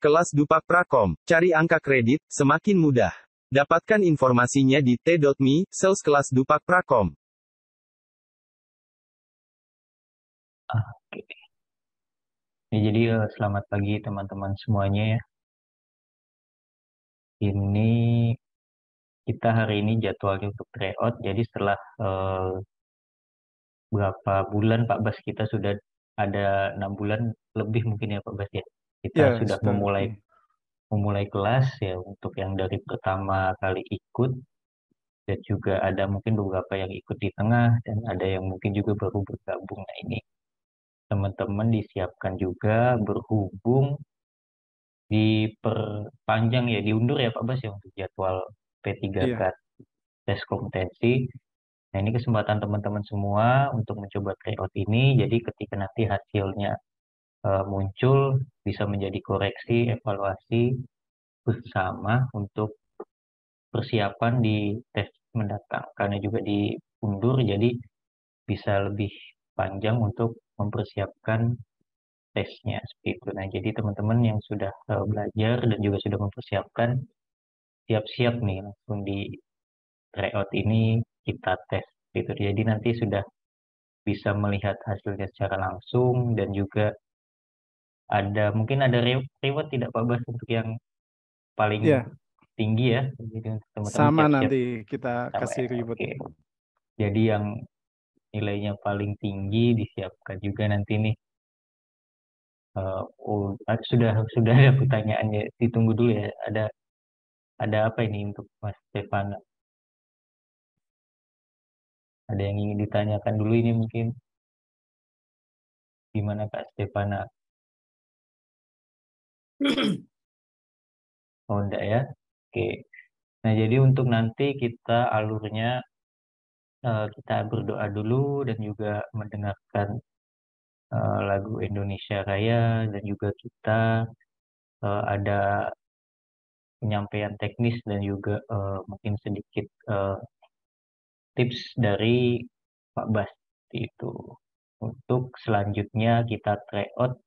Kelas Dupak Prakom, cari angka kredit, semakin mudah. Dapatkan informasinya di t.me, sales kelas Dupak Prakom. Oke. Ya, jadi selamat pagi teman-teman semuanya ya. Ini kita hari ini jadwalnya untuk tryout. Jadi setelah berapa bulan Pak Bas, kita sudah ada 6 bulan lebih mungkin ya Pak Bas ya. Kita Ya, sudah sudah lebih. memulai kelas ya, untuk yang dari pertama kali ikut, dan juga ada mungkin beberapa yang ikut di tengah, dan ada yang mungkin juga baru bergabung. Nah, ini teman-teman disiapkan juga, berhubung diperpanjang ya, diundur ya Pak Bas ya, untuk jadwal P3K Iya. tes kompetensi. Nah, ini kesempatan teman-teman semua untuk mencoba tryout ini. Jadi ketika nanti hasilnya muncul, bisa menjadi koreksi, evaluasi bersama untuk persiapan di tes mendatang. Karena juga diundur, jadi bisa lebih panjang untuk mempersiapkan tesnya seperti itu. Nah, jadi teman-teman yang sudah belajar dan juga sudah mempersiapkan, siap-siap nih langsung di tryout ini kita tes gitu. Jadi nanti sudah bisa melihat hasilnya secara langsung, dan juga mungkin ada reward tidak Pak Bas untuk yang paling Ya, tinggi ya. Jadi untuk teman-teman sama siap-siap nanti kita sama ya. kasih reward. Oke. Jadi yang nilainya paling tinggi disiapkan juga nanti nih. Sudah ada pertanyaannya, ditunggu dulu ya. Ada apa ini untuk Mas Stefana? Ada yang ingin ditanyakan dulu ini mungkin? Gimana Kak Stefana? Oh enggak ya? Oke. Nah, jadi untuk nanti kita alurnya, kita berdoa dulu dan juga mendengarkan lagu Indonesia Raya, dan juga kita ada penyampaian teknis dan juga mungkin sedikit tips dari Pak Bas itu. Untuk selanjutnya kita tryout,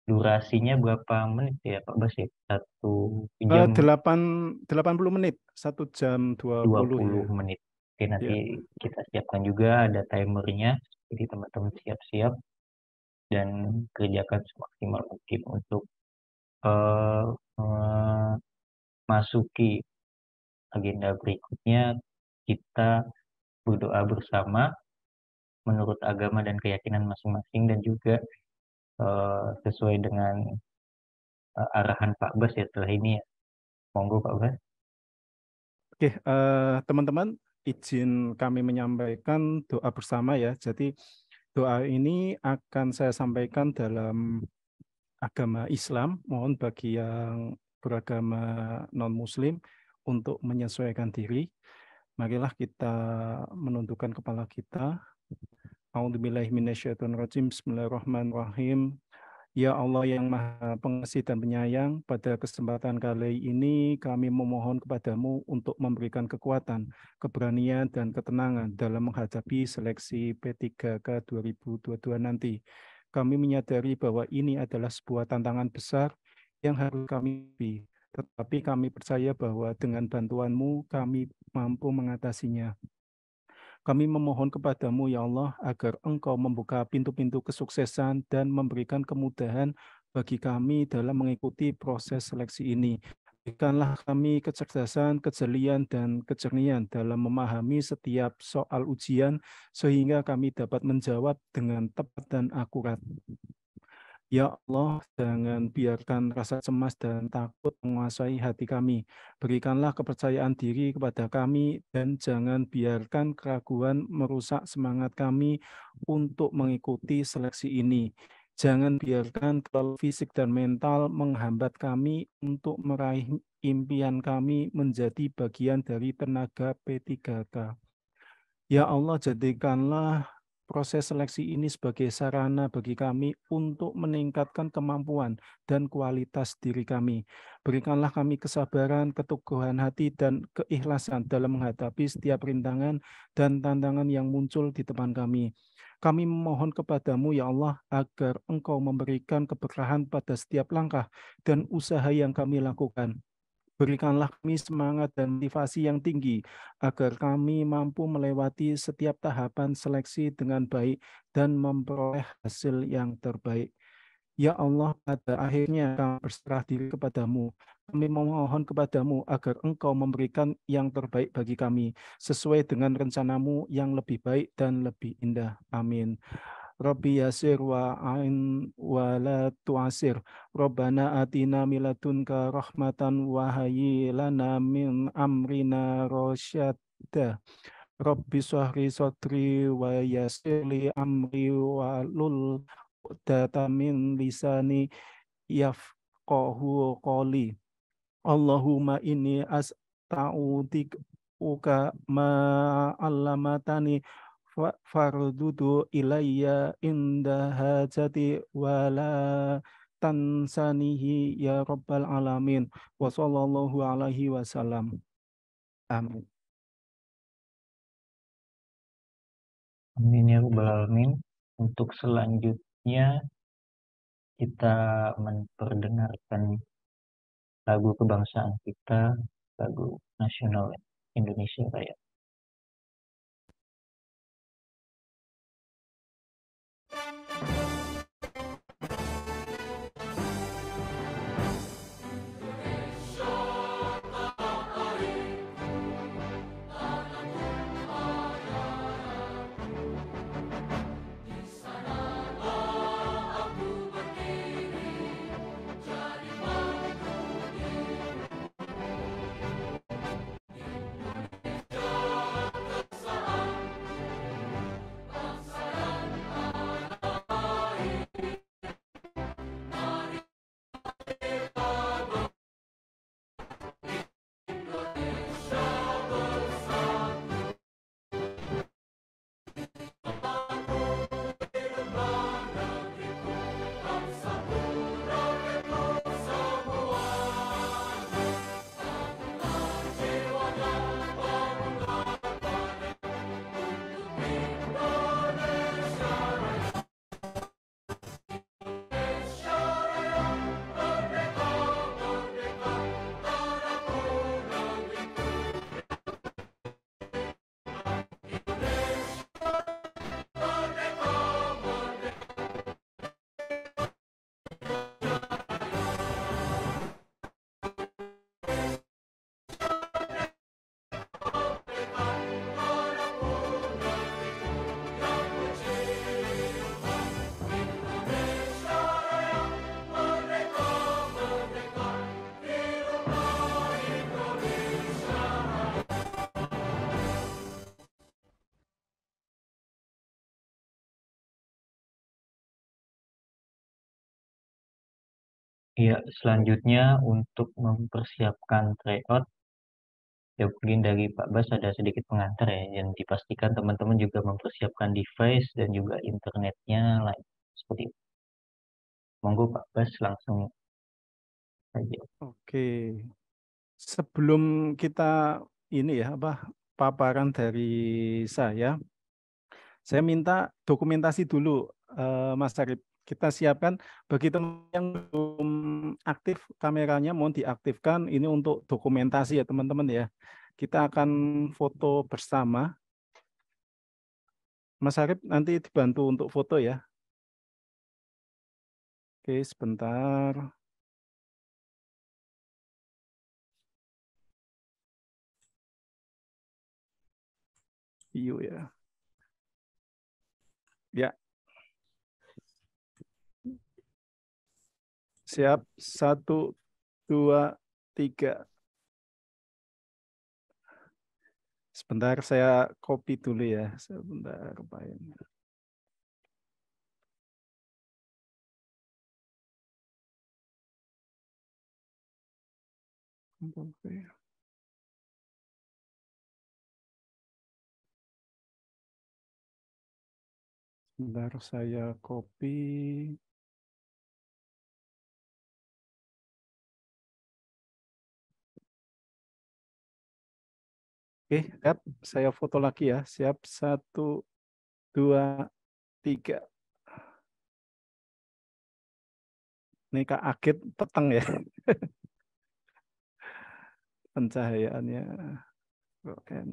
durasinya berapa menit ya Pak Bas ya? 1 jam 80 menit, 1 jam 20 20 ya. menit. Oke, nanti Ya. kita siapkan juga ada timernya. Jadi teman-teman siap-siap dan kerjakan semaksimal mungkin untuk eh, memasuki agenda berikutnya. Kita berdoa bersama menurut agama dan keyakinan masing-masing, dan juga sesuai dengan arahan Pak Bas ya setelah ini ya. Monggo Pak Bas. Oke, teman-teman, izin kami menyampaikan doa bersama ya. Jadi doa ini akan saya sampaikan dalam agama Islam. Mohon bagi yang beragama non-Muslim untuk menyesuaikan diri. Marilah kita menundukkan kepala kita. A'udzubillahiminasyaitonirrajim. Bismillahirrahmanirrahim. Ya Allah yang Maha Pengasih dan Penyayang, pada kesempatan kali ini kami memohon kepadamu untuk memberikan kekuatan, keberanian, dan ketenangan dalam menghadapi seleksi P3K 2022 nanti. Kami menyadari bahwa ini adalah sebuah tantangan besar yang harus kami hadapi, tetapi kami percaya bahwa dengan bantuanmu kami mampu mengatasinya. Kami memohon kepadamu, ya Allah, agar Engkau membuka pintu-pintu kesuksesan dan memberikan kemudahan bagi kami dalam mengikuti proses seleksi ini. Berikanlah kami kecerdasan, kejelian, dan kejernihan dalam memahami setiap soal ujian, sehingga kami dapat menjawab dengan tepat dan akurat. Ya Allah, jangan biarkan rasa cemas dan takut menguasai hati kami. Berikanlah kepercayaan diri kepada kami, dan jangan biarkan keraguan merusak semangat kami untuk mengikuti seleksi ini. Jangan biarkan kelelahan fisik dan mental menghambat kami untuk meraih impian kami menjadi bagian dari tenaga P3K. Ya Allah, jadikanlah proses seleksi ini sebagai sarana bagi kami untuk meningkatkan kemampuan dan kualitas diri kami. Berikanlah kami kesabaran, keteguhan hati, dan keikhlasan dalam menghadapi setiap rintangan dan tantangan yang muncul di depan kami. Kami memohon kepadamu ya Allah agar Engkau memberikan keberkahan pada setiap langkah dan usaha yang kami lakukan. Berikanlah kami semangat dan motivasi yang tinggi agar kami mampu melewati setiap tahapan seleksi dengan baik dan memperoleh hasil yang terbaik. Ya Allah, pada akhirnya kami berserah diri kepadamu. Kami memohon kepadamu agar Engkau memberikan yang terbaik bagi kami, sesuai dengan rencanamu yang lebih baik dan lebih indah. Amin. Rabbi yasir wa ain wa la tu'asir. Rabbana atina miladunka rahmatan wa hayyi lana min amrina rasyadda. Rabbi sahri sodri wa yasirli amri wa lul data min lisani yafqahu qali. Allahumma inni asta'udik uka ma'alamatani fardudu ilayya inda hajati wala tansanihi ya rabbal alamin wa sallallahu alaihi wasallam. Amin. Amin ya Rabbal Alamin. Untuk selanjutnya kita memperdengarkan lagu kebangsaan kita, lagu nasional Indonesia Raya. Ya, selanjutnya untuk mempersiapkan tryout, ya mungkin dari Pak Bas ada sedikit pengantar ya, yang dipastikan teman-teman juga mempersiapkan device dan juga internetnya lain seperti itu. Monggo Pak Bas langsung saja. Oke. Sebelum kita ini ya paparan dari saya minta dokumentasi dulu, Mas Arif. Kita siapkan bagi teman yang belum aktif kameranya, mohon diaktifkan. Ini untuk dokumentasi ya teman-teman ya. Kita akan foto bersama. Mas Arif nanti dibantu untuk foto ya. Oke, sebentar. Yuk ya. Ya, siap. 1, 2, 3. Sebentar saya copy dulu ya. Sebentar, Pak. Oke. Sebentar saya copy. Oke, siap. Saya foto lagi ya. Siap. 1, 2, 3. Ini Kak Agit peteng ya. Pencahayaannya.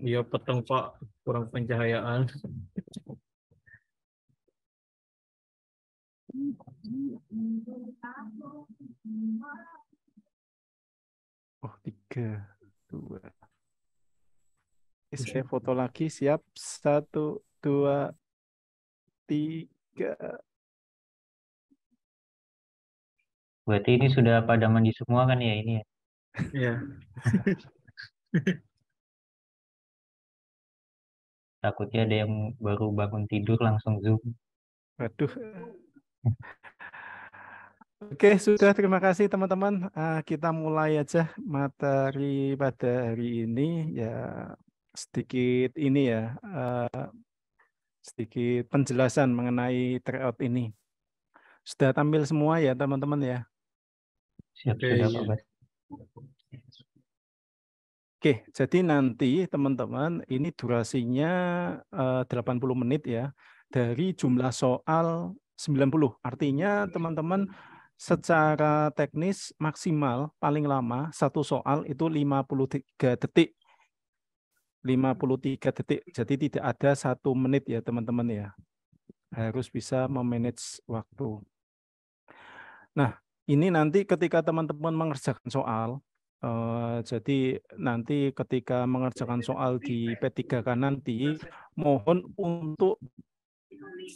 Iya peteng Pak, kurang pencahayaan. Oh, 3, 2. Saya foto lagi, siap. 1, 2, 3. Berarti ini sudah pada mandi semua kan ya ini ya? Iya. Takutnya ada yang baru bangun tidur langsung Zoom. Waduh. Oke, sudah. Terima kasih teman-teman. Kita mulai aja materi pada hari ini. Ya, sedikit ini ya, sedikit penjelasan mengenai tryout ini. Sudah tampil semua ya teman-teman ya? Siap Oke, sudah iya. Pak Bas. Oke, jadi nanti teman-teman ini durasinya 80 menit ya. Dari jumlah soal 90. Artinya teman-teman secara teknis maksimal paling lama satu soal itu 53 detik. 53 detik. Jadi tidak ada 1 menit ya teman-teman ya. Harus bisa memanage waktu. Nah, ini nanti ketika teman-teman mengerjakan soal, jadi nanti ketika mengerjakan soal di P3K nanti, mohon untuk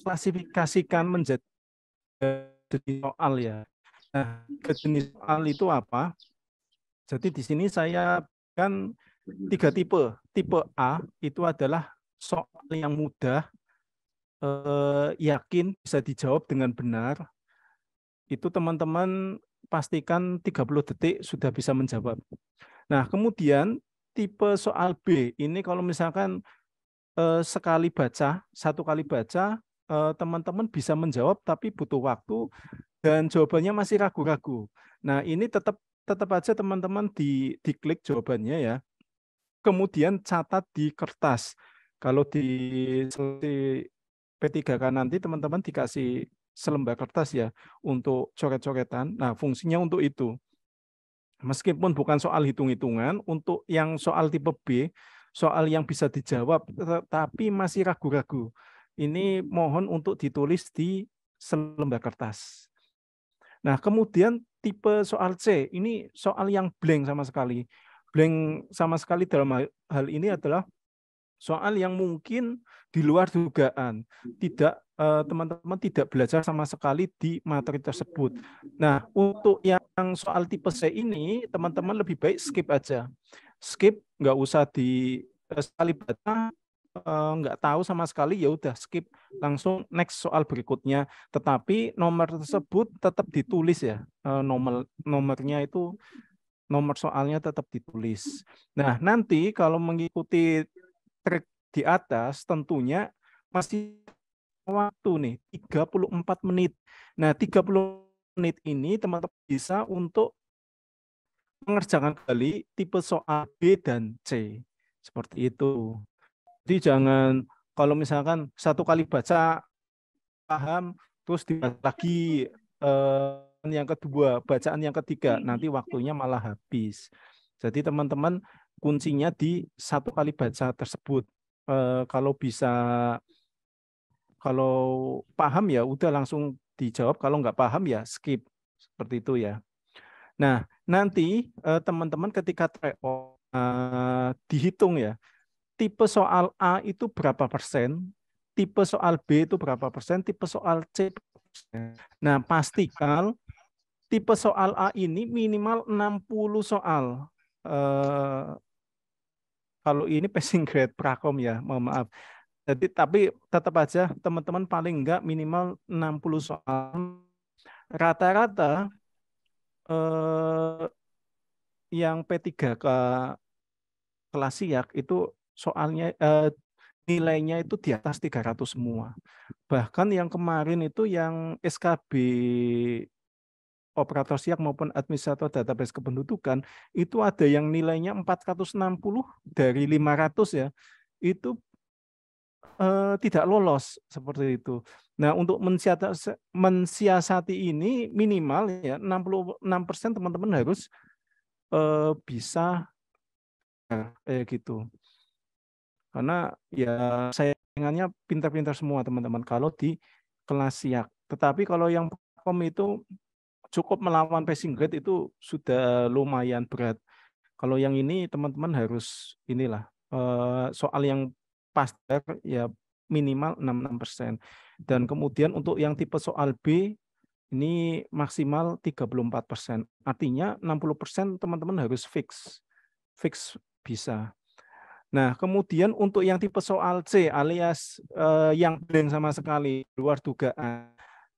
klasifikasikan menjadi jenis soal ya. Nah, jenis soal itu apa? Jadi di sini saya kan 3 tipe. Tipe A itu adalah soal yang mudah, yakin bisa dijawab dengan benar. Itu teman-teman pastikan 30 detik sudah bisa menjawab. Nah, kemudian tipe soal B ini kalau misalkan sekali baca, 1 kali baca, teman-teman bisa menjawab tapi butuh waktu dan jawabannya masih ragu-ragu. Nah, ini tetap aja teman-teman diklik jawabannya ya. Kemudian catat di kertas. Kalau di P3K nanti teman-teman dikasih selembar kertas ya untuk coret-coretan. Nah, fungsinya untuk itu. Meskipun bukan soal hitung-hitungan, untuk yang soal tipe B, soal yang bisa dijawab tapi masih ragu-ragu. Ini mohon untuk ditulis di selembar kertas. Nah, kemudian tipe soal C, ini soal yang blank sama sekali. Blank sama sekali dalam hal ini adalah soal yang mungkin di luar dugaan. Teman-teman tidak belajar sama sekali di materi tersebut. Nah, untuk yang soal tipe C ini, teman-teman lebih baik skip aja. Skip, nggak usah sekali baca, nggak tahu sama sekali, ya udah skip, langsung next soal berikutnya. Tetapi nomor tersebut tetap ditulis ya, nomornya itu, nomor soalnya tetap ditulis. Nah, nanti kalau mengikuti trik di atas tentunya masih waktu nih 34 menit. Nah, 30 menit ini teman-teman bisa untuk mengerjakan kembali tipe soal B dan C. Seperti itu. Jadi jangan kalau misalkan 1 kali baca paham terus dibaca lagi yang kedua, bacaan yang ketiga, nanti waktunya malah habis. Jadi teman-teman kuncinya di 1 kali baca tersebut. Kalau bisa, kalau paham ya udah langsung dijawab, kalau nggak paham ya skip, seperti itu ya. Nah, nanti teman-teman ketika tryout dihitung ya, tipe soal A itu berapa persen, tipe soal B itu berapa persen, tipe soal C berapa persen. Nah, pastikan tipe soal A ini minimal 60 soal. Kalau ini passing grade Prakom ya, mohon maaf. Jadi tapi tetap aja teman-teman paling enggak minimal 60 soal. Rata-rata yang P3K kelas siak itu soalnya nilainya itu di atas 300 semua. Bahkan yang kemarin itu yang SKB operator siak maupun administrator database kependudukan itu ada yang nilainya 460 dari 500 ya. Itu tidak lolos seperti itu. Nah, untuk mensiasati ini minimal ya 66% teman-teman harus bisa kayak gitu. Karena ya saingannya pintar-pintar semua teman-teman kalau di kelas siak. Tetapi kalau yang kom itu cukup melawan passing grade itu sudah lumayan berat. Kalau yang ini teman-teman harus inilah soal yang pasti ya minimal 66%. Dan kemudian untuk yang tipe soal B ini maksimal 34%. Artinya 60% teman-teman harus fix bisa. Nah, kemudian untuk yang tipe soal C alias yang blank sama sekali, luar dugaan.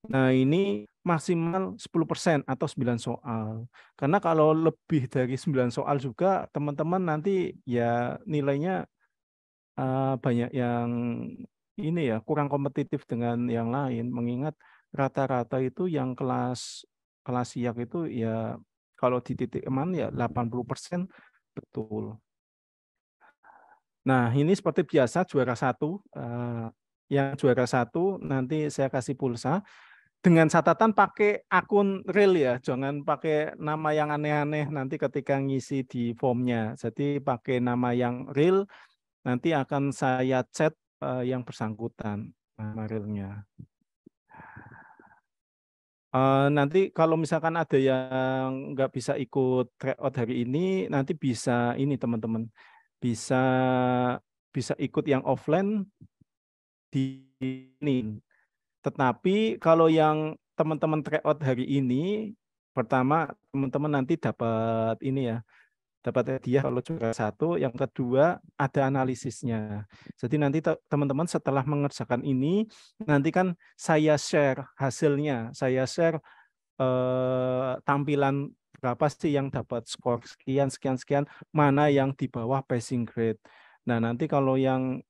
Nah, ini maksimal 10% atau 9 soal. Karena kalau lebih dari 9 soal juga, teman-teman nanti ya nilainya banyak yang ini ya, kurang kompetitif dengan yang lain. Mengingat rata-rata itu yang kelas siak itu ya kalau di titik eman ya 80% betul. Nah, ini seperti biasa juara 1. Yang juara 1 nanti saya kasih pulsa. Dengan catatan pakai akun real ya, jangan pakai nama yang aneh-aneh nanti ketika ngisi di formnya. Jadi pakai nama yang real, nanti akan saya chat yang bersangkutan, nama realnya. Nanti kalau misalkan ada yang nggak bisa ikut tryout hari ini, nanti bisa ini teman-teman, bisa ikut yang offline di ini. Tetapi kalau yang teman-teman tryout hari ini, pertama teman-teman nanti dapat ini ya, dapat hadiah kalau juara 1. Yang kedua ada analisisnya. Jadi nanti teman-teman setelah mengerjakan ini, nanti kan saya share hasilnya, saya share tampilan berapa sih yang dapat skor sekian, sekian, sekian, mana yang di bawah passing grade. Nah nanti kalau yang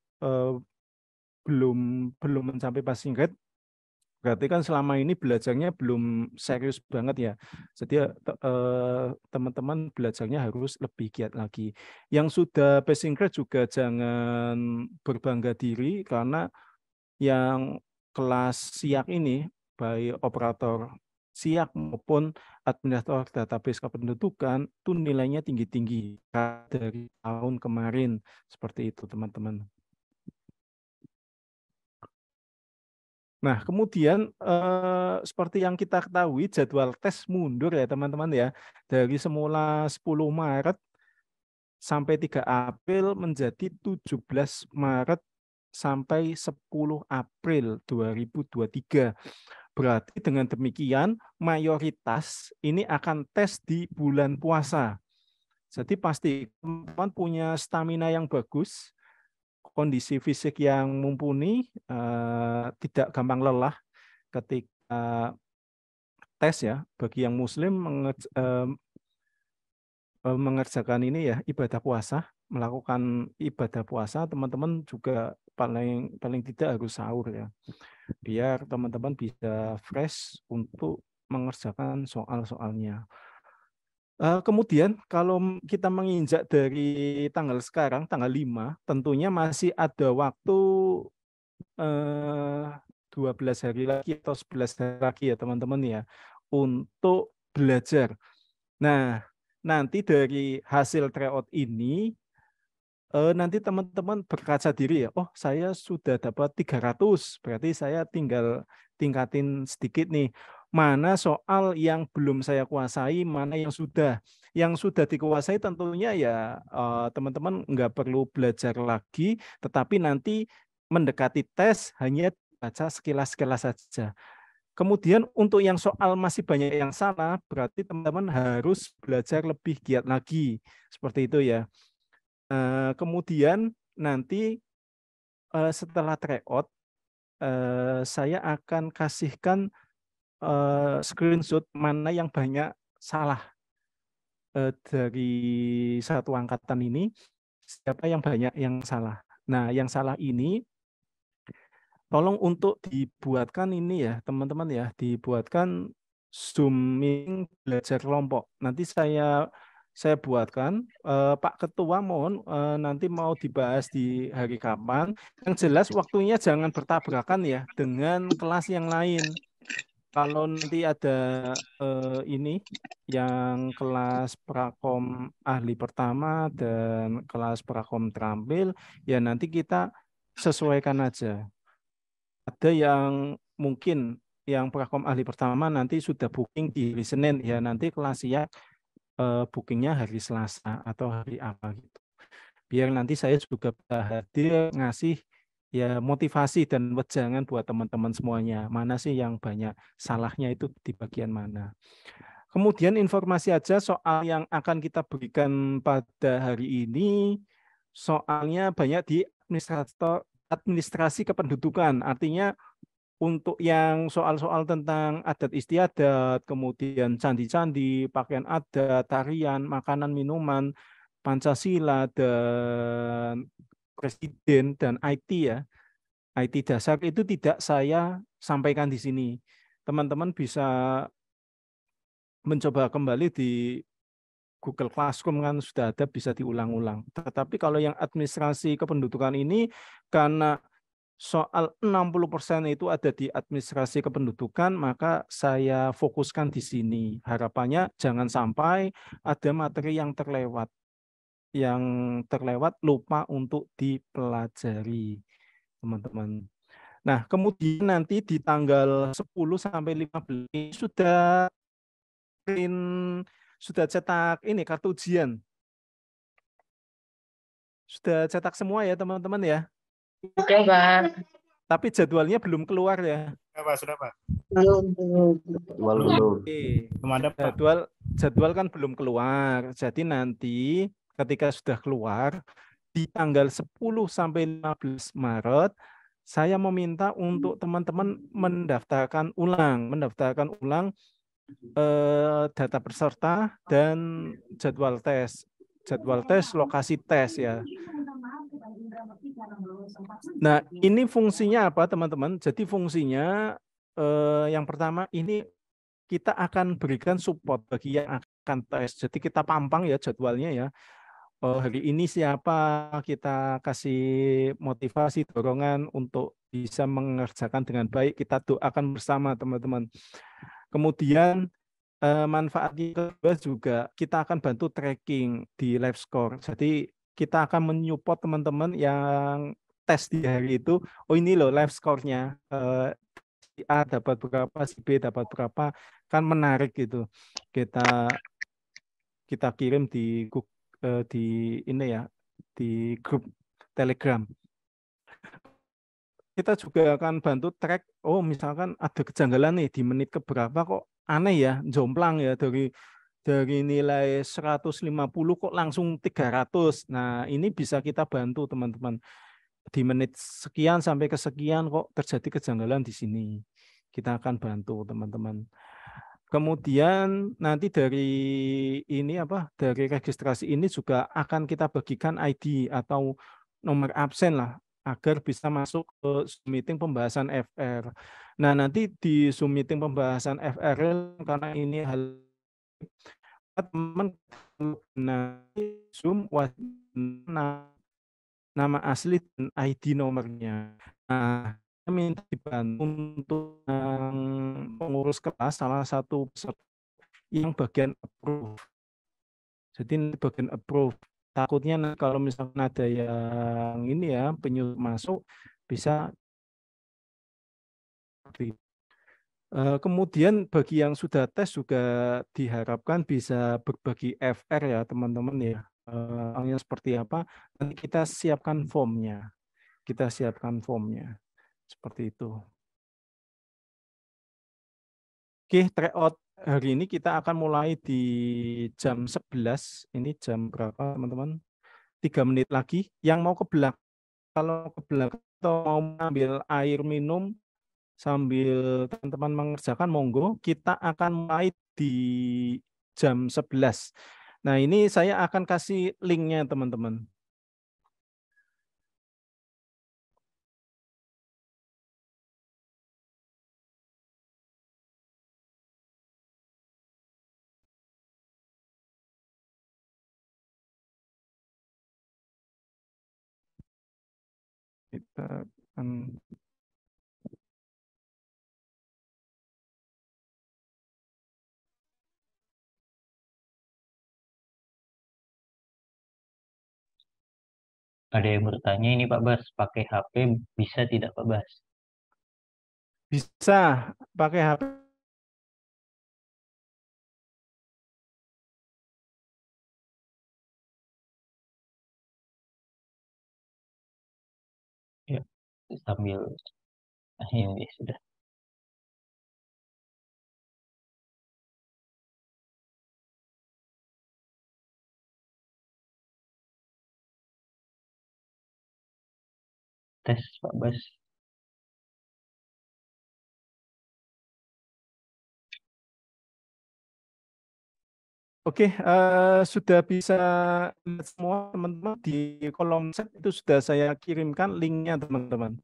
belum mencapai passing grade, berarti kan selama ini belajarnya belum serius banget ya. Jadi teman-teman belajarnya harus lebih giat lagi. Yang sudah passing grade juga jangan berbangga diri karena yang kelas siak ini, baik operator siak maupun administrator database kependudukan, itu nilainya tinggi-tinggi dari tahun kemarin. Seperti itu teman-teman. Nah, kemudian seperti yang kita ketahui jadwal tes mundur ya teman-teman ya. Dari semula 10 Maret sampai 3 April menjadi 17 Maret sampai 10 April 2023. Berarti dengan demikian mayoritas ini akan tes di bulan puasa. Jadi pasti teman-teman punya stamina yang bagus, kondisi fisik yang mumpuni, tidak gampang lelah ketika tes ya. Bagi yang muslim mengerjakan ini ya ibadah puasa, melakukan ibadah puasa, teman-teman juga paling tidak harus sahur ya. Biar teman-teman bisa fresh untuk mengerjakan soal-soalnya. Kemudian kalau kita menginjak dari tanggal sekarang, tanggal 5, tentunya masih ada waktu 12 hari lagi atau 11 hari lagi ya teman-teman ya, untuk belajar. Nah, nanti dari hasil tryout ini, nanti teman-teman berkaca diri ya, oh saya sudah dapat 300, berarti saya tinggal tingkatin sedikit nih. Mana soal yang belum saya kuasai, mana yang sudah. Yang sudah dikuasai tentunya ya teman-teman nggak perlu belajar lagi, tetapi nanti mendekati tes hanya baca sekilas-sekilas saja. Kemudian untuk yang soal masih banyak yang salah, berarti teman-teman harus belajar lebih giat lagi. Seperti itu ya. Kemudian nanti setelah tryout, saya akan kasihkan screenshot mana yang banyak salah dari satu angkatan ini, siapa yang banyak yang salah. Nah, yang salah ini tolong untuk dibuatkan ini ya, teman-teman ya, dibuatkan Zoom meeting belajar kelompok. Nanti saya saya buatkan. Pak Ketua mohon nanti mau dibahas di hari kapan. Yang jelas waktunya jangan bertabrakan ya dengan kelas yang lain. Kalau nanti ada ini yang kelas prakom ahli pertama dan kelas prakom terampil, ya nanti kita sesuaikan aja. Ada yang mungkin yang prakom ahli pertama nanti sudah booking di hari Senin, ya nanti kelas siap bookingnya hari Selasa atau hari apa gitu. Biar nanti saya juga bisa hadir ngasih ya motivasi dan wejangan buat teman-teman semuanya. Mana sih yang banyak salahnya itu di bagian mana. Kemudian informasi aja soal yang akan kita berikan pada hari ini. Soalnya banyak di administrasi kependudukan. Artinya untuk yang soal-soal tentang adat istiadat, kemudian candi-candi, pakaian adat, tarian, makanan, minuman, Pancasila, dan Presiden, dan IT ya, IT dasar itu tidak saya sampaikan di sini. Teman-teman bisa mencoba kembali di Google Classroom kan sudah ada, bisa diulang-ulang. Tetapi kalau yang administrasi kependudukan ini, karena soal 60% itu ada di administrasi kependudukan, maka saya fokuskan di sini. Harapannya jangan sampai ada materi yang terlewat. Yang terlewat lupa untuk dipelajari, teman-teman. Nah, kemudian nanti di tanggal 10 sampai 15 sudah cetak ini kartu ujian. Sudah cetak semua ya, teman-teman ya. Sudah, Pak. Tapi jadwalnya belum keluar ya. Sudah, Pak. Belum. Oke. Belum ada, Pak. Jadwal kan belum keluar. Jadi nanti ketika sudah keluar di tanggal 10 sampai 15 Maret, saya meminta untuk teman-teman mendaftarkan ulang data peserta dan jadwal tes. Jadwal tes, lokasi tes ya. Nah, ini fungsinya apa, teman-teman? Jadi fungsinya yang pertama ini kita akan berikan support bagi yang akan tes. Jadi kita pampang ya jadwalnya ya. Hari ini siapa, kita kasih motivasi, dorongan untuk bisa mengerjakan dengan baik. Kita doakan bersama, teman-teman. Kemudian manfaatnya kedua juga kita akan bantu tracking di live score. Jadi kita akan menyupport teman-teman yang tes di hari itu. Oh ini loh live score-nya. Si A dapat berapa, si B dapat berapa. Kan menarik gitu. Kita kirim di ini ya, di grup Telegram. Kita juga akan bantu track, oh misalkan ada kejanggalan nih di menit keberapa kok aneh ya, jomplang ya, dari nilai 150 kok langsung 300. Nah, ini bisa kita bantu teman-teman. Di menit sekian sampai kesekian kok terjadi kejanggalan di sini. Kita akan bantu teman-teman. Kemudian nanti dari registrasi ini juga akan kita bagikan ID atau nomor absen lah agar bisa masuk ke Zoom meeting pembahasan FR. Nah, nanti di Zoom meeting pembahasan FR karena ini hal teman nanti Zoom nama asli dan ID nomornya. Nah, saya minta dibantu untuk pengurus kelas salah satu peserta yang bagian approve. Jadi bagian approve. Takutnya kalau misalnya ada yang ini ya penyusul masuk bisa. Kemudian bagi yang sudah tes juga diharapkan bisa berbagi FR ya teman-teman ya. Soalnya seperti apa? Nanti kita siapkan formnya. Seperti itu. Oke, tryout hari ini kita akan mulai di jam 11. Ini jam berapa teman-teman? 3 menit lagi. Yang mau ke belakang, kalau ke belakang atau mau ambil air minum sambil teman-teman mengerjakan, monggo. Kita akan mulai di jam 11. Nah, ini saya akan kasih linknya teman-teman. Ada yang bertanya ini Pak Bas, pakai HP bisa tidak Pak Bas? Bisa pakai HP. Ya, sambil ini sudah. Tes Pak Bas. Oke, sudah bisa lihat semua teman-teman di kolom chat itu sudah saya kirimkan linknya teman-teman.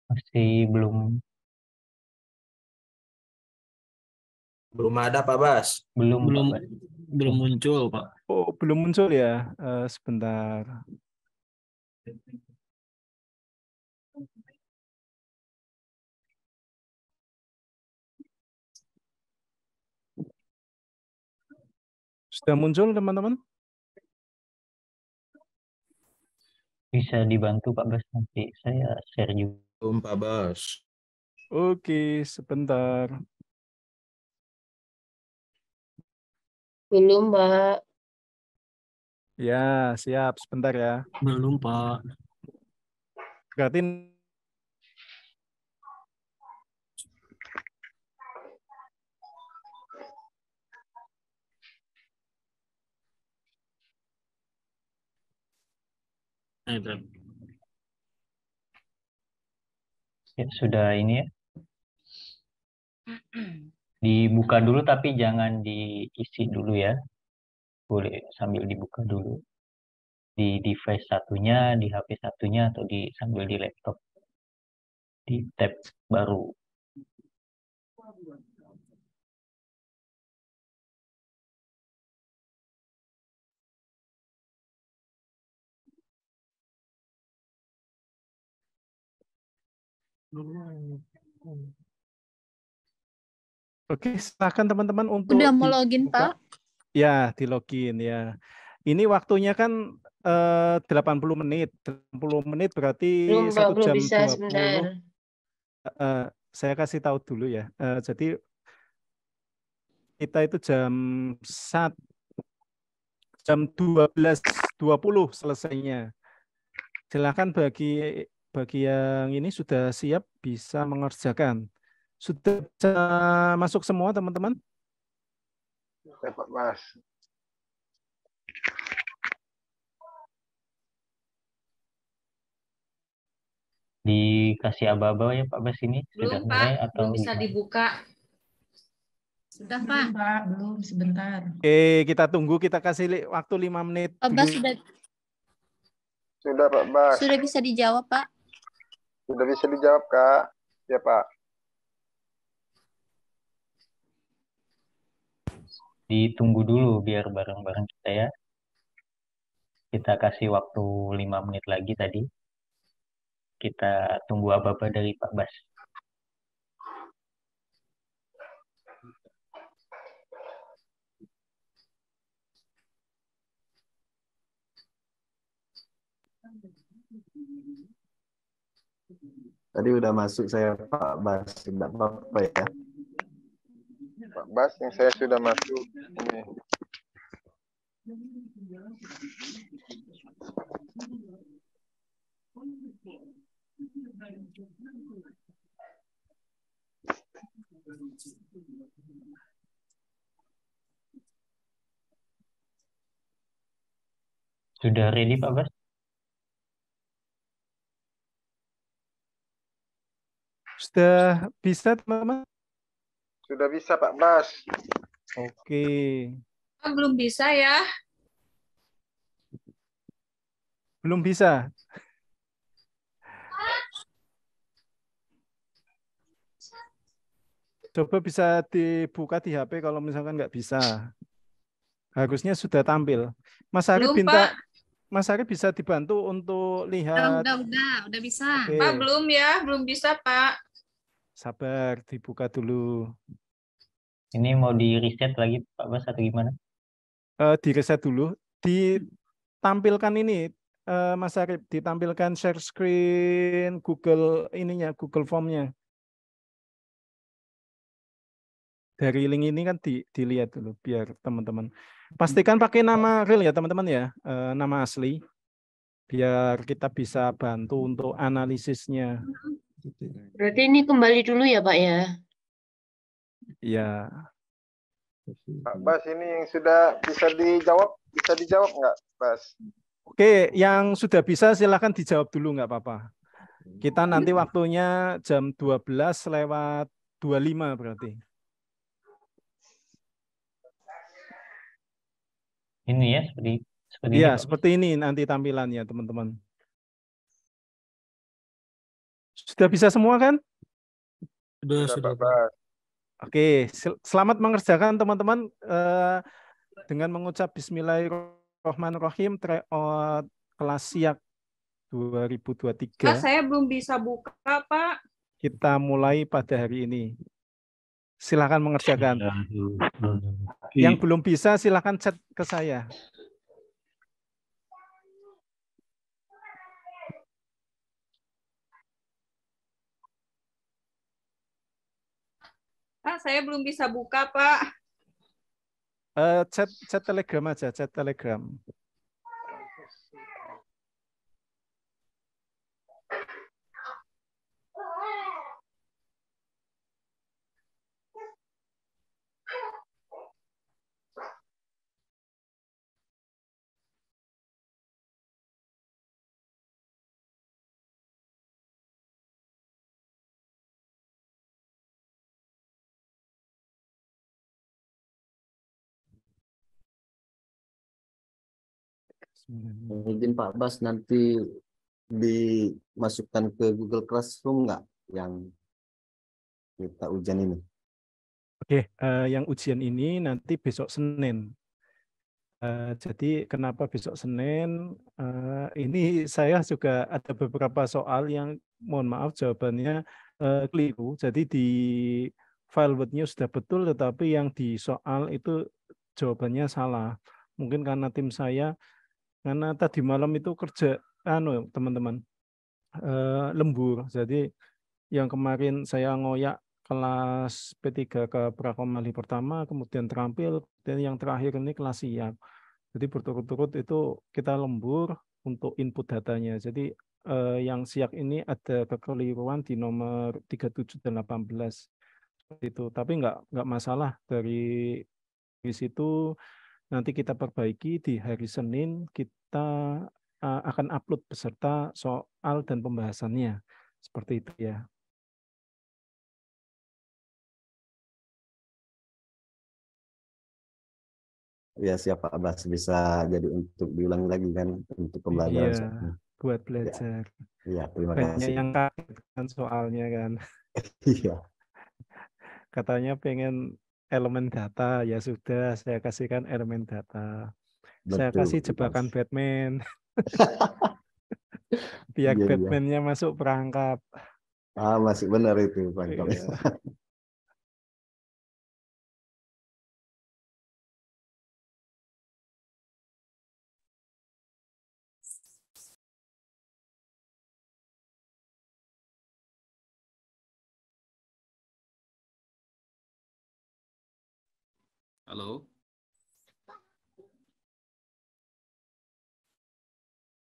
Masih belum Belum ada Pak Bas. belum Pak Belum Bas. belum muncul, Pak. Oh, belum muncul ya? Sebentar. Sudah muncul teman-teman? Bisa dibantu Pak Bas, nanti saya share juga. Belum Pak Bas. Oke, sebentar. Belum, Mbak. Ya, siap. Sebentar ya. Belum, Pak. Berarti Itu. Ya, sudah ini ya. Dibuka dulu tapi jangan diisi dulu ya. Boleh sambil dibuka dulu. Di device satunya, di HP satunya, atau sambil di laptop. Di tab baru. oke, silakan teman-teman untuk Udah mau login, dibuka. Pak? Ya, di login ya. Ini waktunya kan 80 menit. 80 menit berarti Belum, Mbak. 1 Belum jam bisa 20. sebentar. Saya kasih tahu dulu ya. Jadi kita itu jam 12.20 selesainya. Silakan bagi yang ini sudah siap bisa mengerjakan. Sudah bisa masuk semua teman-teman? Ya, Pak Bas. Dikasih aba-aba ya Pak Bas ini? Sudah Belum, mulai Pak. atau Belum bisa gimana? dibuka. Sudah, Pak. Pak, belum sebentar. Oke, kita tunggu, kita kasih waktu 5 menit Pak dulu. Bas Sudah Pak Bas. sudah bisa dijawab, Pak? Sudah bisa dijawab, Kak. Ya, Pak. Ditunggu dulu biar bareng-bareng kita ya. Kita kasih waktu 5 menit lagi tadi. Kita tunggu aba-aba dari Pak Bas. Tadi udah masuk saya Pak Bas. Tidak apa-apa ya. Pak Bas, yang saya sudah masuk. Ini. Sudah ready Pak Bas? Sudah bisa teman-teman? Sudah bisa Pak Bas. Oke. Belum bisa ya. Belum bisa. Coba bisa dibuka di HP kalau misalkan nggak bisa. Harusnya sudah tampil. Mas Arif Belum, Pak. Mas Ari bisa dibantu untuk lihat. Udah bisa. Oke, Pak, belum ya, belum bisa, Pak. sabar, dibuka dulu. Ini mau di reset lagi Pak Bas atau gimana? Di reset dulu. Ditampilkan ini, Mas Arif, ditampilkan share screen Google ininya, Google Form-nya. Dari link ini kan dilihat dulu biar teman-teman. Pastikan pakai nama real ya teman-teman ya, nama asli. Biar kita bisa bantu untuk analisisnya. Berarti ini kembali dulu ya Pak ya? Ya, Pak Bas, ini yang sudah bisa dijawab nggak, Bas? oke, yang sudah bisa silahkan dijawab dulu nggak apa-apa. Kita nanti waktunya jam 12:25 berarti. Ini ya seperti ini Iya, Pak. seperti ini nanti tampilannya teman-teman. Sudah bisa semua kan? Sudah. Pak Bas. Oke, selamat mengerjakan teman-teman dengan mengucap Bismillahirrahmanirrahim tryout kelas siap 2023. Pak, saya belum bisa buka, Pak. Kita mulai pada hari ini. Silakan mengerjakan. Yang belum bisa silakan chat ke saya. Pak, saya belum bisa buka, Pak. Chat Telegram aja, chat Telegram. Mungkin Pak Bas nanti dimasukkan ke Google Classroom nggak yang kita ujian ini? Oke, yang ujian ini nanti besok Senin. Jadi kenapa besok Senin? Ini saya juga ada beberapa soal yang mohon maaf jawabannya keliru. Jadi di file Word-nya sudah betul, tetapi yang di soal itu jawabannya salah. Mungkin karena tim saya, karena tadi malam itu kerja, teman-teman, lembur. Jadi yang kemarin saya ngoyak kelas P3 ke prakomali pertama, kemudian terampil, dan yang terakhir ini kelas siap. Jadi berturut-turut itu kita lembur untuk input datanya. Jadi yang siap ini ada kekeliruan di nomor 37 dan 18. Itu. Tapi nggak masalah dari situ nanti kita perbaiki di hari Senin kita akan upload beserta soal dan pembahasannya. Seperti itu ya. Ya siap Pak Bas, bisa jadi untuk diulangi lagi kan untuk pembelajaran Iya, soalnya. buat belajar. Iya, terima Banyak kasih. yang kaget kan soalnya kan. Iya, Katanya pengen elemen data, ya sudah saya kasihkan elemen data. Saya betul. kasih jebakan Batman, biar Iya, iya. Batman-nya masuk perangkap. Masih benar itu Pak. Iya. Halo.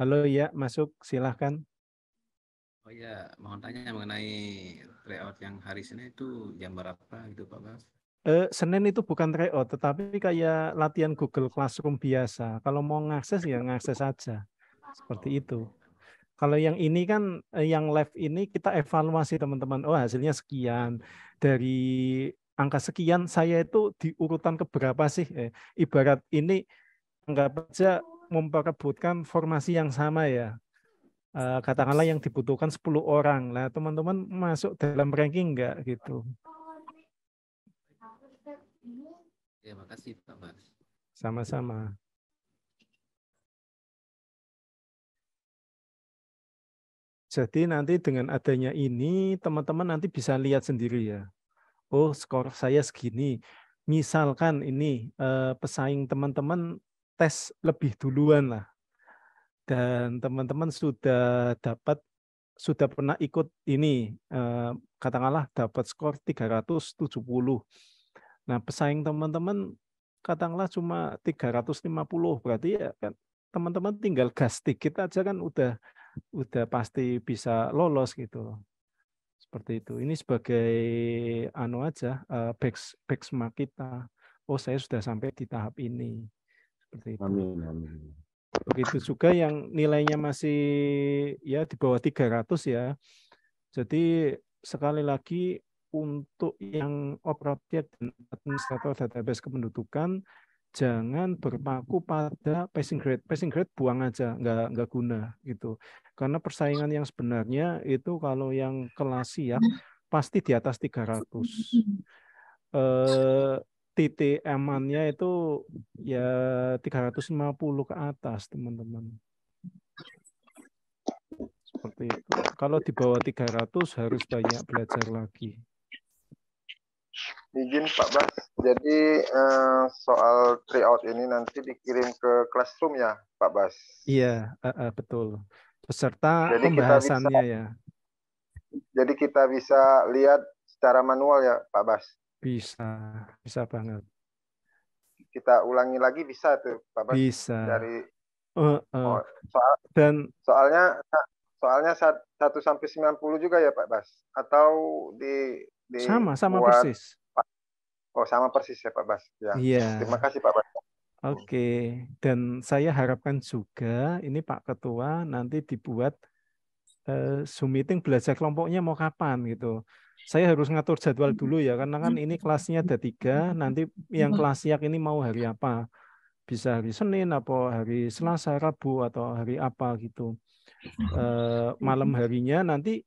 Halo ya, masuk silahkan. Oh ya, mohon tanya mengenai tryout yang hari Senin itu jam berapa gitu Pak Bas? Senin itu bukan tryout, tetapi kayak latihan Google Classroom biasa. Kalau mau ngakses ya ngakses saja. Seperti itu. Kalau yang ini kan, yang live ini kita evaluasi teman-teman. Oh hasilnya sekian. Dari angka sekian saya itu di urutan keberapa sih? Ibarat ini anggap aja memperebutkan formasi yang sama ya. Katakanlah yang dibutuhkan 10 orang. Nah, teman-teman masuk dalam ranking enggak gitu. Ya, makasih Pak Bas. Sama-sama. Jadi nanti dengan adanya ini, teman-teman nanti bisa lihat sendiri ya. Oh, skor saya segini. Misalkan ini pesaing teman-teman tes lebih duluan lah. Dan teman-teman sudah pernah ikut ini, katakanlah dapat skor 370. Nah, pesaing teman-teman katakanlah cuma 350, berarti ya kan teman-teman tinggal gas dikit aja kan udah pasti bisa lolos gitu. Seperti itu. Ini sebagai anu aja benchmark kita. Oh, saya sudah sampai di tahap ini. Seperti itu. Amin, amin. Begitu juga yang nilainya masih ya di bawah 300 ya. Jadi sekali lagi untuk yang operator dan administrator database kependudukan jangan berpaku pada passing grade. Passing grade buang aja, nggak guna gitu. Karena persaingan yang sebenarnya itu kalau yang kelas siap pasti di atas 300. Titik amannya itu ya 350 ke atas, teman-teman. Seperti itu. Kalau di bawah 300 harus banyak belajar lagi. Izin Pak Bas, jadi soal tryout ini nanti dikirim ke classroom ya Pak Bas? Iya, betul. Beserta Jadi pembahasannya ya. Jadi kita bisa lihat secara manual ya Pak Bas? Bisa banget. Kita ulangi lagi bisa tuh Pak Bas? Bisa. Dari soalnya 1 sampai 90 juga ya Pak Bas? Atau sama buat, persis. Oh, sama persis ya Pak Bas. Ya. Iya. Terima kasih Pak Bas. Oke. Dan saya harapkan juga ini Pak Ketua nanti dibuat Zoom meeting belajar kelompoknya mau kapan gitu. Saya harus ngatur jadwal dulu ya, karena kan ini kelasnya ada 3, nanti yang kelas siak ini mau hari apa. Bisa hari Senin, atau hari Selasa, Rabu, atau hari apa gitu. Malam harinya nanti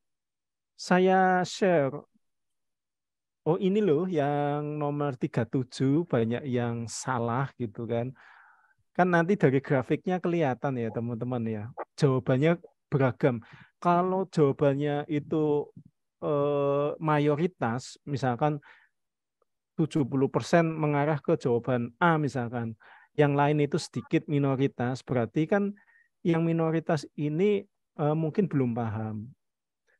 saya share. Oh ini loh yang nomor 37 banyak yang salah gitu kan. Kan nanti dari grafiknya kelihatan ya teman-teman ya. Jawabannya beragam. Kalau jawabannya itu mayoritas, misalkan 70% mengarah ke jawaban A misalkan. Yang lain itu sedikit minoritas, berarti kan yang minoritas ini mungkin belum paham.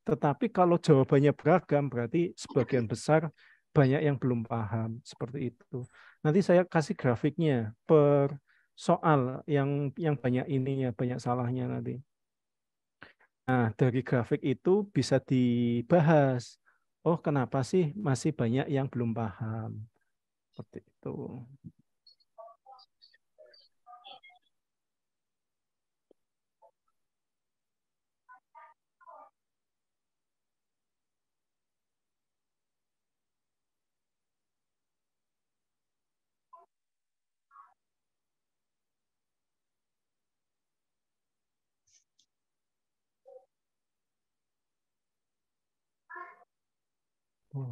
Tetapi kalau jawabannya beragam, berarti sebagian besar banyak yang belum paham. Seperti itu. Nanti saya kasih grafiknya per soal yang banyak ininya, banyak salahnya nanti. Nah, dari grafik itu bisa dibahas. Oh, kenapa sih masih banyak yang belum paham? Seperti itu. Oh.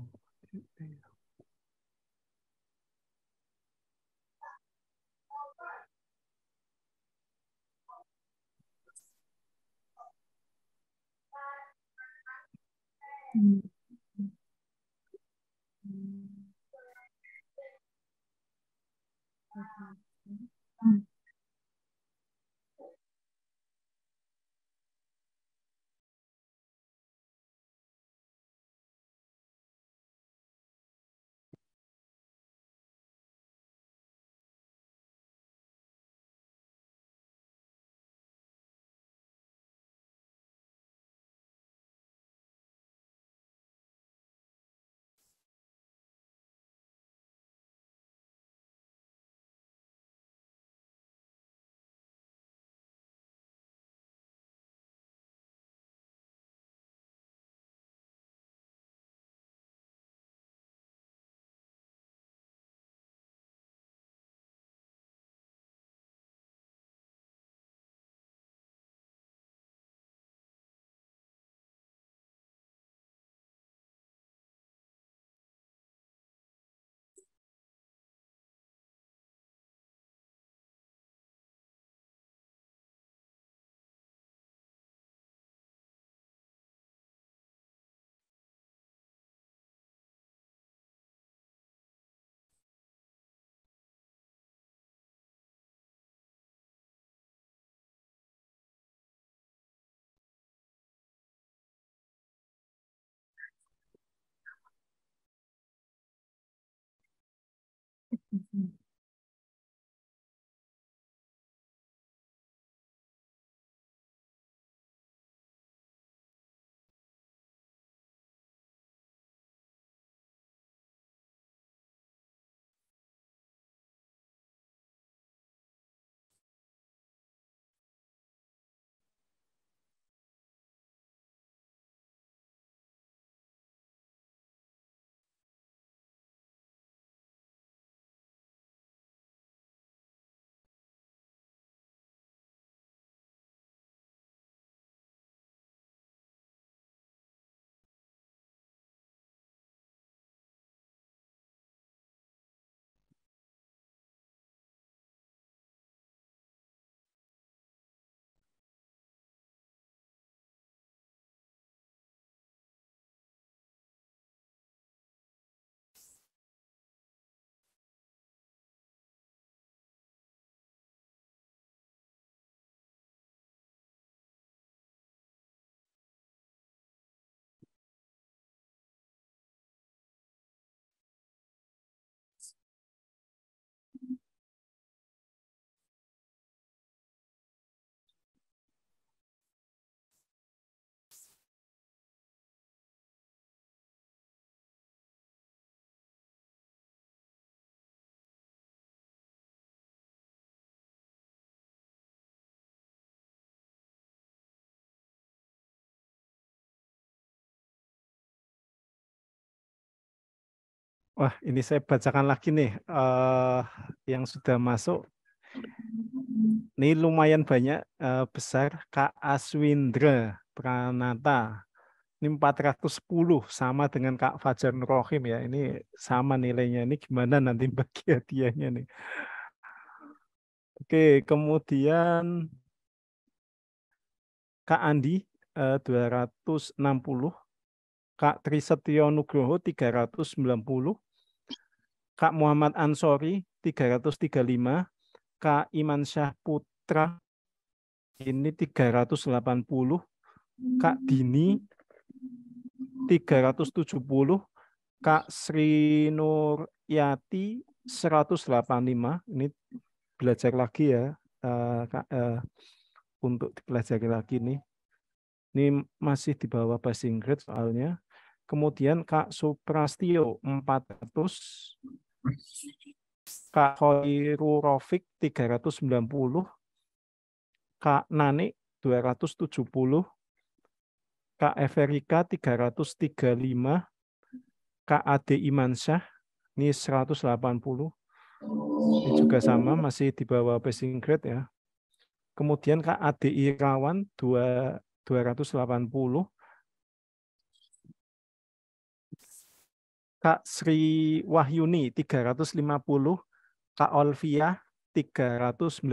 Wah, ini saya bacakan lagi nih yang sudah masuk. Ini lumayan banyak besar. Kak Aswindra Pranata. Ini 410 sama dengan Kak Fajar Nurrohim ya. Ini sama nilainya. Ini gimana nanti bagi hadiahnya nih. Oke, kemudian Kak Andi 260. Kak Trisetyo Nugroho 390. Kak Muhammad Ansori 335. Kak Iman Syah Putra ini 380. Kak Dini 370. Kak Sri Nuryati 185. Ini belajar lagi ya, Kak, untuk dipelajari lagi nih. Ini masih di bawah passing grade soalnya. Kemudian Kak Suprastio 400. Kak Khoirul Rofik 390. Kak Nani 270. Kak Everika 335. Kak Ade Imansyah ini 180. Ini juga sama, masih di bawah passing grade ya. Kemudian Kak Ade Irawan 280. Kak Sri Wahyuni 350. Kak Olvia 390.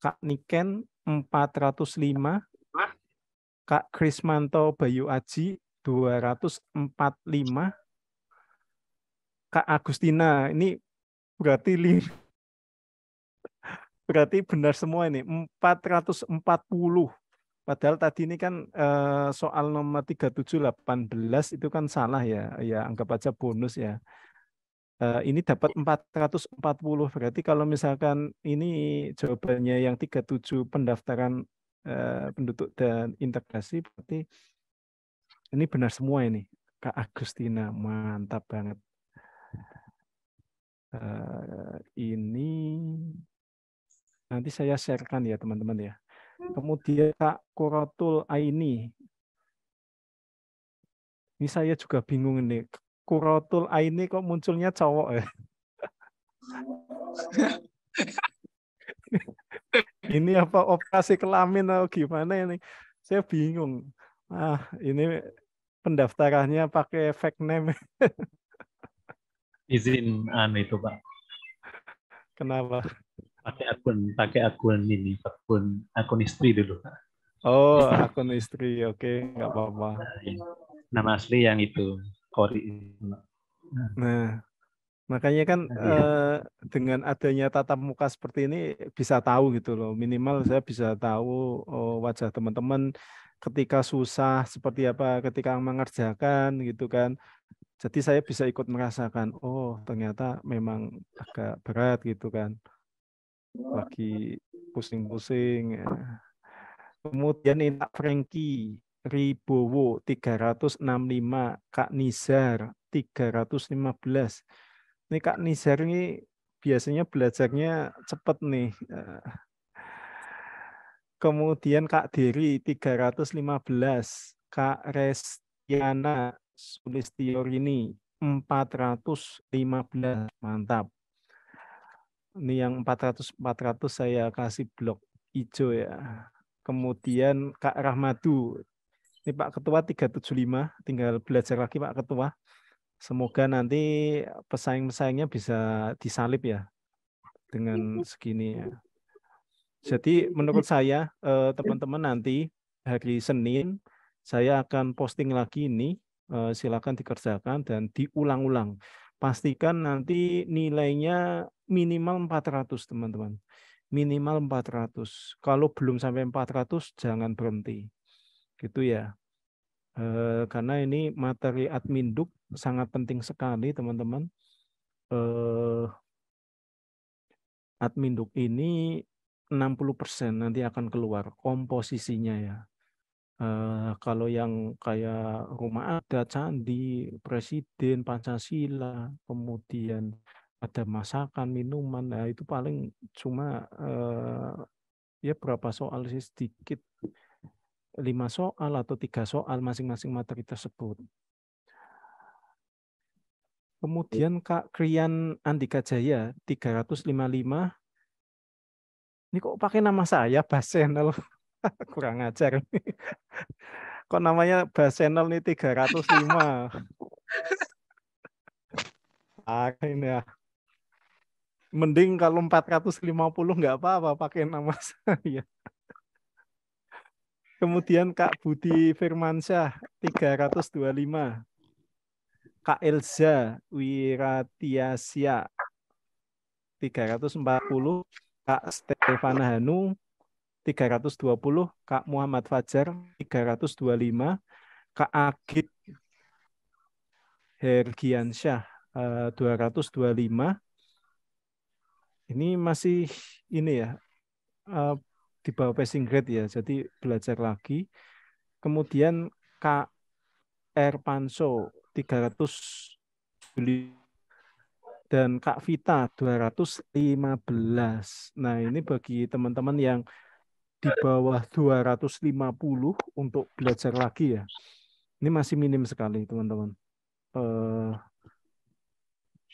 Kak Niken 405. Kak Krismanto Bayu Aji 245. Kak Agustina ini berarti benar semua ini 440. Padahal tadi ini kan soal nomor 3718 itu kan salah ya. Ya anggap aja bonus ya. Ini dapat 440. Berarti kalau misalkan ini jawabannya yang 37 pendaftaran penduduk dan integrasi, berarti ini benar semua ini. Kak Agustina, mantap banget. Ini nanti saya sharekan ya teman-teman ya. Kemudian Kak Kuratul Aini. Ini saya juga bingung ini. Kuratul Aini kok munculnya cowok ya? Ini apa operasi kelamin atau gimana ini? Saya bingung. Ini pendaftarannya pakai fake name. Izin itu Pak. Kenapa? Pakai akun ini, akun istri dulu. Oh, akun istri, oke, nggak apa-apa. Nama asli yang itu, Kori. Nah, makanya kan dengan adanya tatap muka seperti ini bisa tahu gitu loh. Minimal saya bisa tahu wajah teman-teman ketika susah seperti apa, ketika mengerjakan gitu kan. Jadi saya bisa ikut merasakan, oh ternyata memang agak berat gitu kan. Lagi pusing-pusing. Ya. Kemudian ini Kak Franky Ribowo 365, Kak Nizar 315. Ini Kak Nizar ini biasanya belajarnya cepat nih. Kemudian Kak Diri 315, Kak Restiana Sulistiorini 415, mantap. Ini yang 400 saya kasih blok hijau ya. Kemudian Kak Rahmadu, ini Pak Ketua 375, tinggal belajar lagi Pak Ketua. Semoga nanti pesaing-pesaingnya bisa disalib ya dengan segini ya. Jadi menurut saya teman-teman nanti hari Senin saya akan posting lagi ini, silakan dikerjakan dan diulang-ulang. Pastikan nanti nilainya minimal 400 teman-teman. Minimal 400. Kalau belum sampai 400 jangan berhenti. Gitu ya. Karena ini materi adminduk sangat penting sekali teman-teman. Adminduk ini 60% nanti akan keluar komposisinya ya. Kalau yang kayak rumah adat, candi, presiden, Pancasila, kemudian ada masakan, minuman, nah itu paling cuma ya berapa soal sih, sedikit, 5 soal atau 3 soal masing-masing materi tersebut. Kemudian Kak Krian Andika Jaya 355. Ini kok pakai nama saya Bas Channel? Kurang ajar. Kok namanya Bas Channel nih 305. Ini ya. Mending kalau 450 nggak apa-apa pakai nama saya. Kemudian Kak Budi Firmansyah 325. Kak Elza Wiratiasya 340. Kak Stefana Hanu 320. Kak Muhammad Fajar 325. Kak Agit Hergiansyah 225. Ini masih ini ya di bawah passing grade ya, jadi belajar lagi. Kemudian Kak Erpanso 300 dan Kak Vita 215. Nah, ini bagi teman-teman yang di bawah 250 untuk belajar lagi ya. Ini masih minim sekali, teman-teman.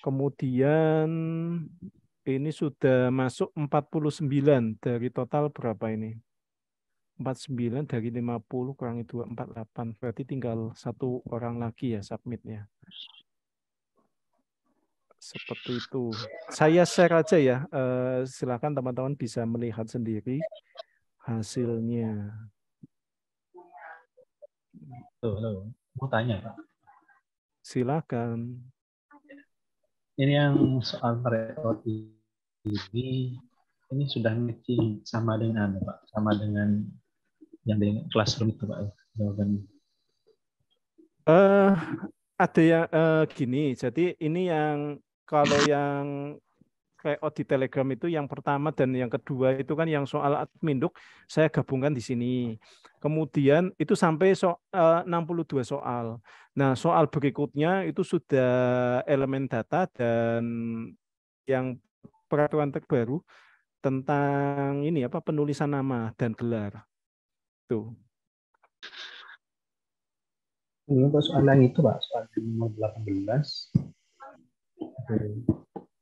Kemudian ini sudah masuk 49 dari total berapa ini? 49 dari 50 kurangi 2, 48. Berarti tinggal satu orang lagi ya submitnya. Seperti itu. Saya share aja ya. Silakan teman-teman bisa melihat sendiri hasilnya. Halo. Mau tanya, Pak. Silakan. Ini yang soal tryout ini sudah matching sama dengan Pak, sama dengan yang di classroom itu Pak jawabannya. Ada yang gini. Jadi ini yang kalau yang tryout di Telegram itu yang pertama dan yang kedua itu kan yang soal adminduk saya gabungkan di sini. Kemudian itu sampai 62 soal. Nah, soal berikutnya itu sudah elemen data dan yang peraturan terbaru tentang ini apa penulisan nama dan gelar. Tuh. Ini untuk soal yang itu Pak, soal nomor 18.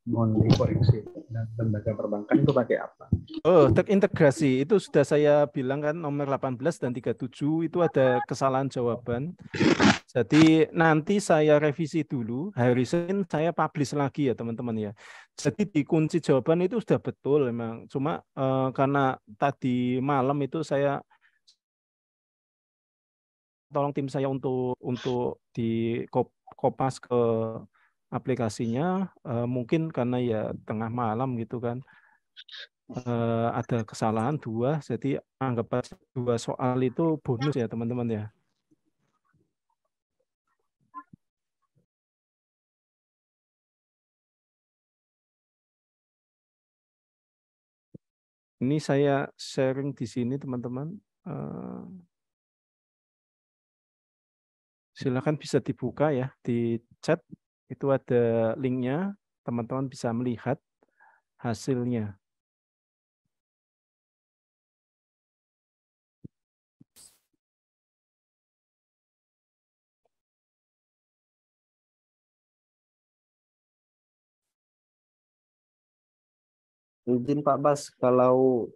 Mohon dikoreksi dan lembaga perbankan itu pakai apa? Oh, terintegrasi itu sudah saya bilang kan nomor 18 dan 37 itu ada kesalahan jawaban. Jadi nanti saya revisi dulu, hari Senin saya publish lagi ya teman-teman ya. Jadi di kunci jawaban itu sudah betul memang. Cuma karena tadi malam itu saya tolong tim saya untuk di kopas ke aplikasinya, mungkin karena ya tengah malam gitu kan. Ada kesalahan 2, jadi anggap aja 2 soal itu bonus ya teman-teman ya. Ini saya sharing di sini teman-teman. Silakan bisa dibuka ya di chat, itu ada linknya, teman-teman bisa melihat hasilnya. Izin Pak Bas, kalau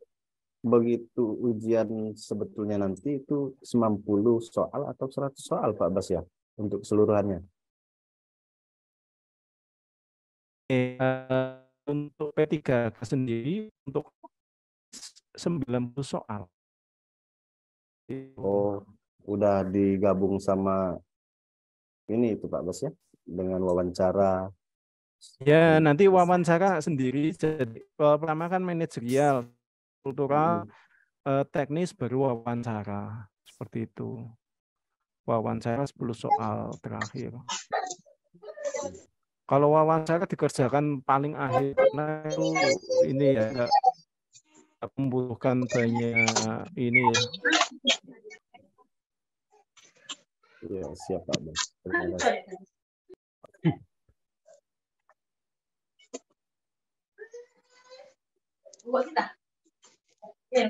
begitu ujian sebetulnya nanti itu 90 soal atau 100 soal Pak Bas ya untuk keseluruhannya? Untuk P3K sendiri untuk 90 soal. Oh, udah digabung sama ini itu Pak Bas ya, dengan wawancara. Ya, nanti wawancara sendiri. Jadi pertama kan manajerial, kultural, teknis, baru wawancara. Seperti itu. Wawancara 10 soal terakhir. Kalau wawancara dikerjakan paling akhir karena itu ini ya membutuhkan banyak ini ya. Iya, siap Pak Bas. Terima kasih. Buat kita. Ya,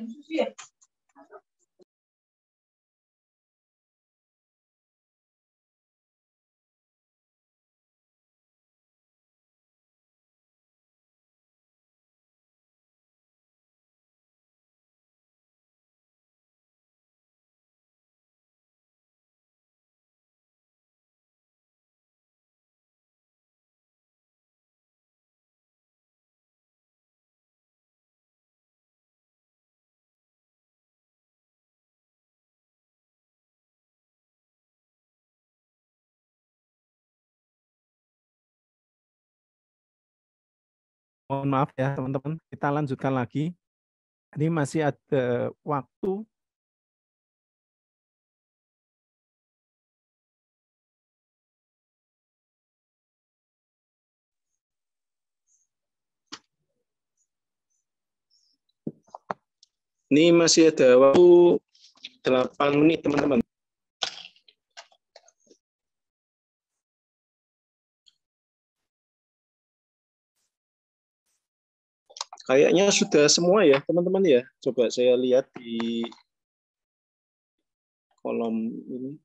Mohon maaf ya teman-teman, kita lanjutkan lagi. Ini masih ada waktu. Ini masih ada waktu 8 menit teman-teman. Kayaknya sudah semua ya teman-teman ya. Coba saya lihat di kolom ini.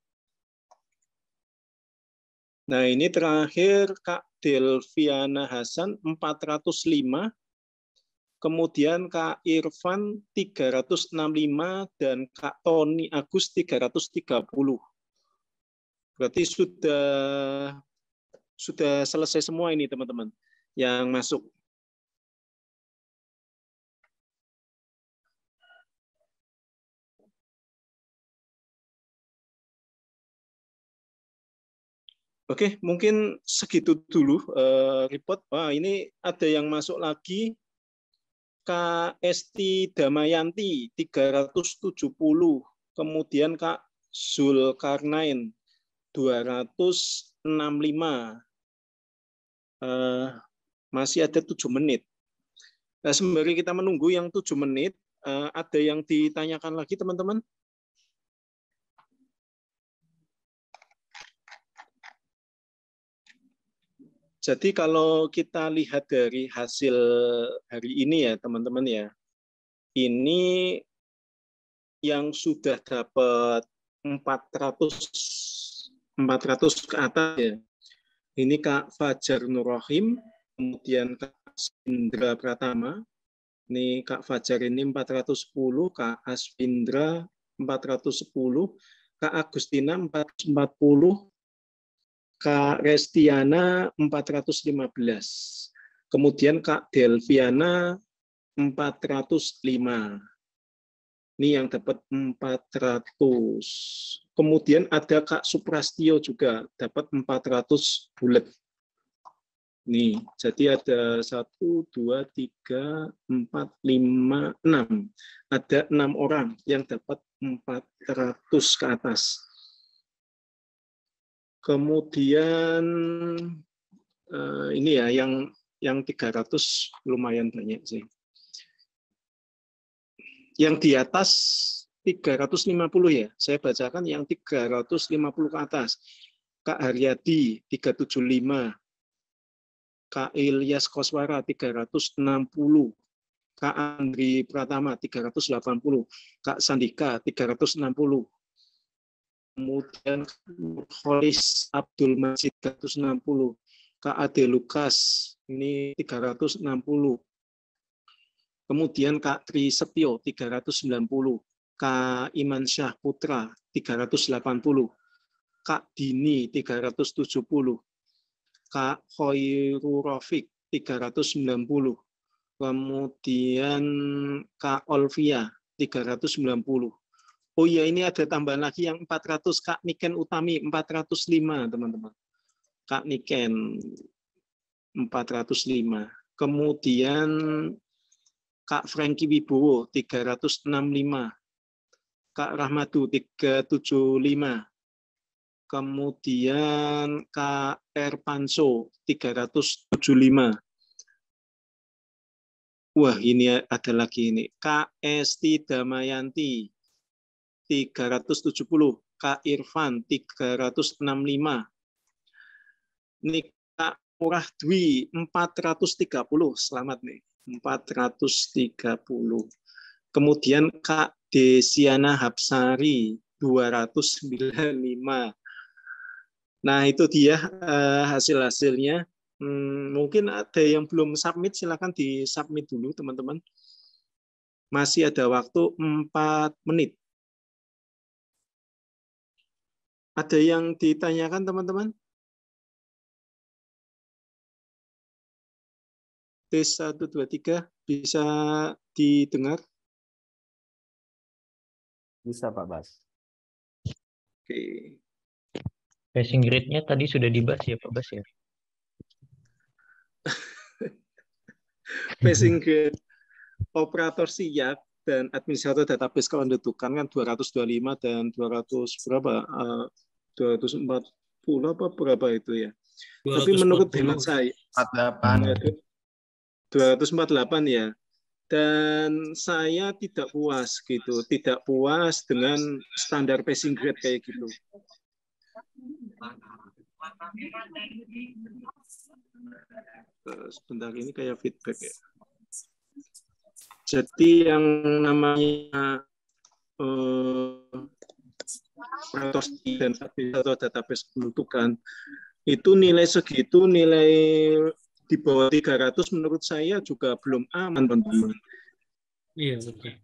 Nah ini terakhir Kak Delviana Hasan 405. Kemudian Kak Irfan 365 dan Kak Tony Agus 330. Berarti sudah selesai semua ini teman-teman yang masuk. Oke, mungkin segitu dulu report. Wah, ini ada yang masuk lagi. Kak Esti Damayanti 370. Kemudian Kak Zulkarnain 265. Masih ada 7 menit. Nah, sembari kita menunggu yang 7 menit, ada yang ditanyakan lagi teman-teman? Jadi kalau kita lihat dari hasil hari ini ya teman-teman ya, ini yang sudah dapat 400 ke atas ya. Ini Kak Fajar Nurrohim, kemudian Kak Aswindra Pratama. Ini Kak Fajar ini 410, Kak Aswindra 410, Kak Agustina 440, Kak Restiana 415. Kemudian Kak Delviana 405. Ini yang dapat 400. Kemudian ada Kak Suprastio juga dapat 400 bulat. Nih, jadi ada 1, 2, 3, 4, 5, 6. Ada 6 orang yang dapat 400 ke atas. Kemudian ini ya yang 300 lumayan banyak sih. Yang di atas 350 ya. Saya bacakan yang 350 ke atas. Kak Haryadi 375. Kak Ilyas Koswara 360. Kak Andri Pratama 380. Kak Sandika 360. Kemudian Kholis Abdul Majid 360, Kak Ade Lukas ini 360. Kemudian Kak Tri Sepio 390, Kak Iman Syah Putra 380, Kak Dini 370, Kak Khoiru Rafiq 390, kemudian Kak Olvia 390. Oh iya, ini ada tambahan lagi yang 400, Kak Niken Utami 405, teman-teman. Kak Niken 405. Kemudian Kak Franky Wibowo 365. Kak Rahmadu 375. Kemudian Kak Erpanso 375. Wah, ini ada lagi ini. Kak Esti Damayanti 370, Kak Irfan 365, ini Kak Murah Dwi 430, selamat nih 430. Kemudian Kak Desiana Hapsari 295. Nah itu dia hasil-hasilnya. Mungkin ada yang belum submit, silakan di submit dulu teman-teman. Masih ada waktu 4 menit. Ada yang ditanyakan teman-teman? Tes 1, 2, 3 bisa didengar? Bisa Pak Bas. Oke. Passing grade-nya tadi sudah dibahas ya Pak Bas ya? Passing grade operator siak dan administrator database kependudukan kan 225 dan 200 berapa? 240 apa berapa itu ya? Tapi menurut hemat saya 248 ya. Dan saya tidak puas gitu, tidak puas dengan standar passing grade kayak gitu. Sebentar, ini kayak feedback ya. Jadi yang namanya operator dan atau database kependudukan itu nilai segitu, nilai di bawah 300 menurut saya juga belum aman, teman-teman. Iya, betul.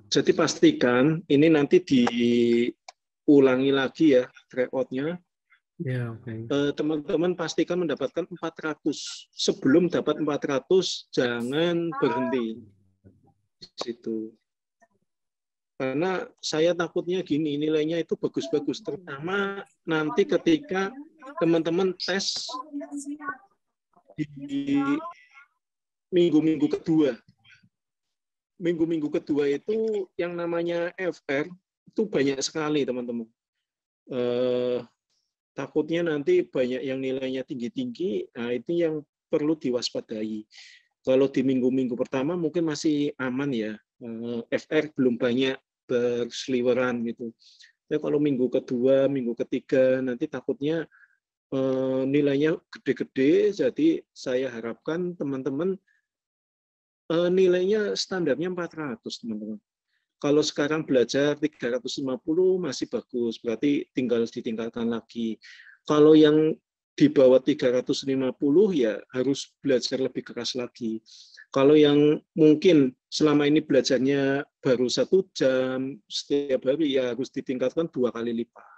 Jadi pastikan ini nanti diulangi lagi ya tryout-nya. Ya, oke. Teman-teman pastikan mendapatkan 400. Sebelum dapat 400 jangan berhenti di situ. Karena saya takutnya gini, nilainya itu bagus-bagus, terutama nanti ketika teman-teman tes di minggu-minggu kedua. Minggu-minggu kedua itu yang namanya FR itu banyak sekali, teman-teman. Takutnya nanti banyak yang nilainya tinggi-tinggi, nah itu yang perlu diwaspadai. Kalau di minggu-minggu pertama mungkin masih aman ya, FR belum banyak berseliweran gitu. Ya, kalau minggu kedua, minggu ketiga nanti takutnya nilainya gede-gede, jadi saya harapkan teman-teman nilainya standarnya 400, teman-teman. Kalau sekarang belajar 350 masih bagus, berarti tinggal ditingkatkan lagi. Kalau yang di bawah 350 ya harus belajar lebih keras lagi. Kalau yang mungkin selama ini belajarnya baru 1 jam setiap hari, ya harus ditingkatkan 2 kali lipat.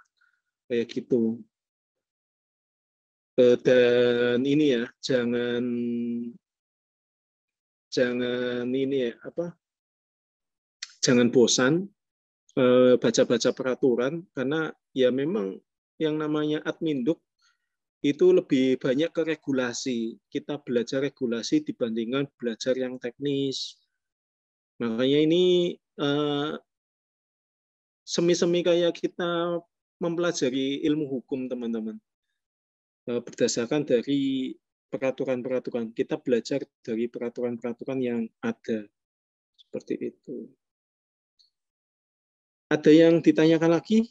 Kayak gitu. Dan ini ya, jangan ini ya, jangan bosan baca-baca peraturan, karena ya memang yang namanya adminduk itu lebih banyak ke regulasi. Kita belajar regulasi dibandingkan belajar yang teknis. Makanya ini semi-semi kayak kita mempelajari ilmu hukum, teman-teman. Berdasarkan dari peraturan-peraturan. Kita belajar dari peraturan-peraturan yang ada. Seperti itu. Ada yang ditanyakan lagi?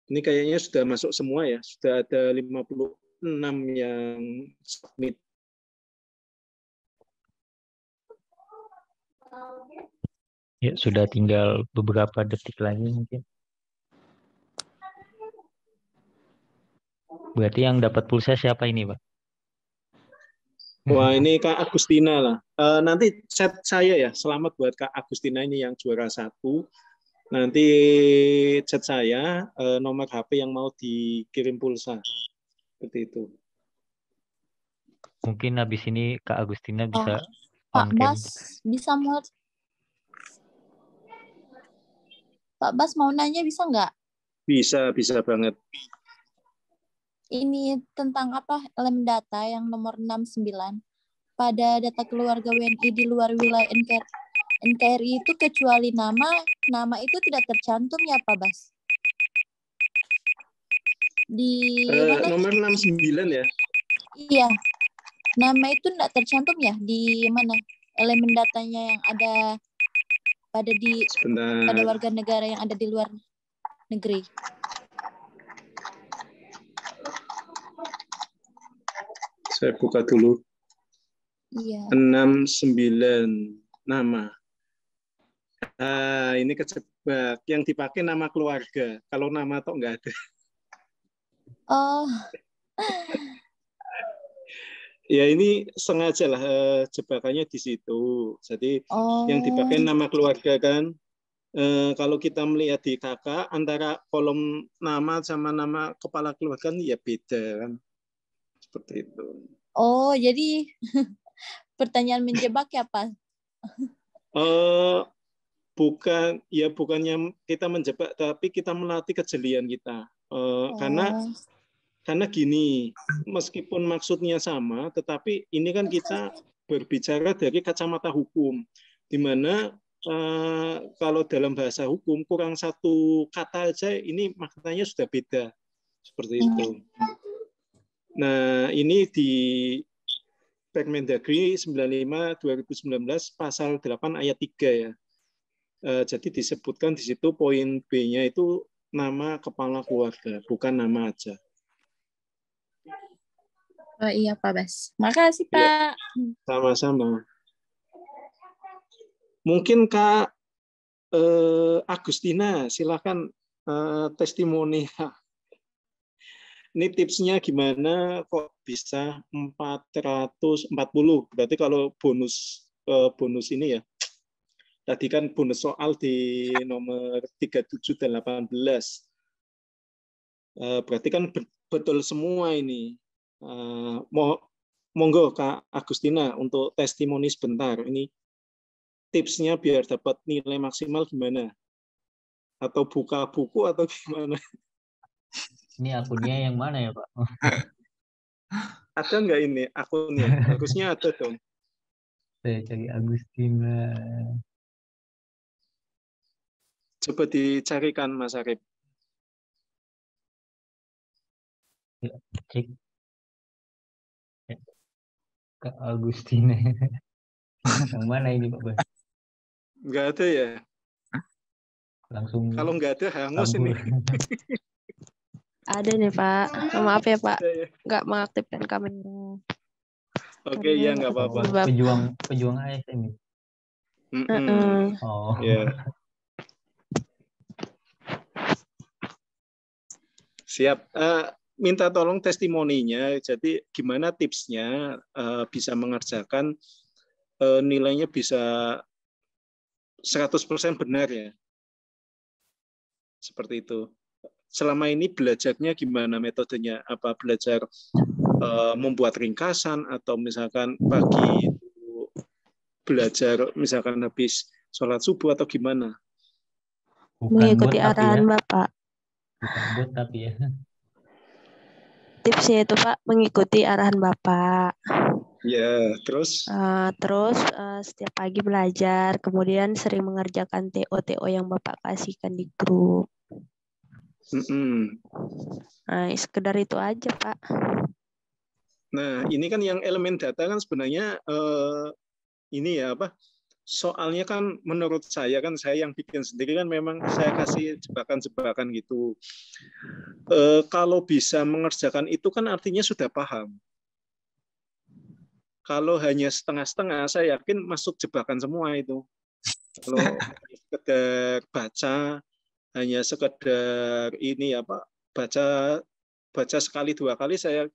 Ini kayaknya sudah masuk semua ya. Sudah ada 56 yang submit. Ya, sudah tinggal beberapa detik lagi mungkin. Berarti yang dapat pulsa siapa ini, Pak? Wah, ini Kak Agustina lah. Nanti chat saya ya. Selamat buat Kak Agustina ini yang juara 1. Nanti chat saya nomor HP yang mau dikirim pulsa. Seperti itu. Mungkin habis ini Kak Agustina bisa Pak on cam. Bas bisa Pak Bas mau nanya bisa nggak? Bisa banget. Ini tentang apa lem data yang nomor 69 pada data keluarga WNI di luar wilayah NKRI itu kecuali nama itu tidak tercantum ya Pak Bas? Di mana? Nomor 69 ya? Iya, nama itu tidak tercantum ya di mana elemen datanya yang ada pada warga negara yang ada di luar negeri. Saya buka dulu. Iya. 69 nama. Ini kejebak. Yang dipakai nama keluarga. Kalau nama toh nggak ada. Oh. Ya ini sengaja lah jebakannya di situ. Jadi yang dipakai nama keluarga kan. Kalau kita melihat di kakak antara kolom nama sama nama kepala keluarga kan ya beda kan. Seperti itu. Oh, jadi pertanyaan menjebak ya, Pak? Bukannya kita menjebak, tapi kita melatih kejelian kita. Karena Karena gini, meskipun maksudnya sama, tetapi ini kan kita berbicara dari kacamata hukum, di mana kalau dalam bahasa hukum kurang satu kata aja ini maknanya sudah beda, seperti itu. Nah, ini di Permendagri 95/2019 pasal 8 ayat 3 ya. Jadi disebutkan di situ poin B-nya itu nama kepala keluarga, bukan nama aja. Oh iya Pak Bas. Makasih Ya, Pak. sama-sama. Mungkin Kak Agustina, silakan testimoni. Ini tipsnya gimana kok bisa 440? Berarti kalau bonus ini ya. Tadi kan bonus soal di nomor 37 dan 18. Berarti kan betul semua ini. Monggo Kak Agustina untuk testimoni sebentar. Ini tipsnya biar dapat nilai maksimal gimana? Atau buka buku atau gimana? Ini akunnya yang mana ya Pak? Ada nggak ini akunnya? Harusnya ada dong. Saya cari Agustina. Coba dicarikan Mas Arif. Ya, cek. Kak Agustina. Yang mana ini Pak Bas? Nggak ada ya? Langsung Kalau nggak ada hangus kabur. ini. Ada nih Pak. Maaf ya Pak, Ada ya? nggak mengaktifkan kamera. Oke, ya nggak apa-apa. Pejuang ASN ini. Oh. Ya. Siap. Minta tolong testimoninya. Jadi gimana tipsnya bisa mengerjakan nilainya bisa 100% benar ya. Seperti itu. Selama ini belajarnya gimana metodenya? Apa belajar membuat ringkasan atau misalkan pagi itu belajar misalkan habis sholat subuh atau gimana? Mengikuti arahan Bapak. Bukan bot tapi ya. Tipsnya itu Pak, mengikuti arahan Bapak. Ya, terus? Terus setiap pagi belajar, kemudian sering mengerjakan TO yang Bapak kasihkan di grup. Nah, sekedar itu aja Pak. Nah, ini kan yang elemen data kan sebenarnya ini ya apa? Soalnya kan menurut saya kan saya yang bikin sendiri kan memang saya kasih jebakan-jebakan gitu. Kalau bisa mengerjakan itu kan artinya sudah paham. Kalau hanya setengah-setengah, saya yakin masuk jebakan semua itu. Kalau sekedar baca, hanya sekedar ini apa? Baca sekali dua kali, saya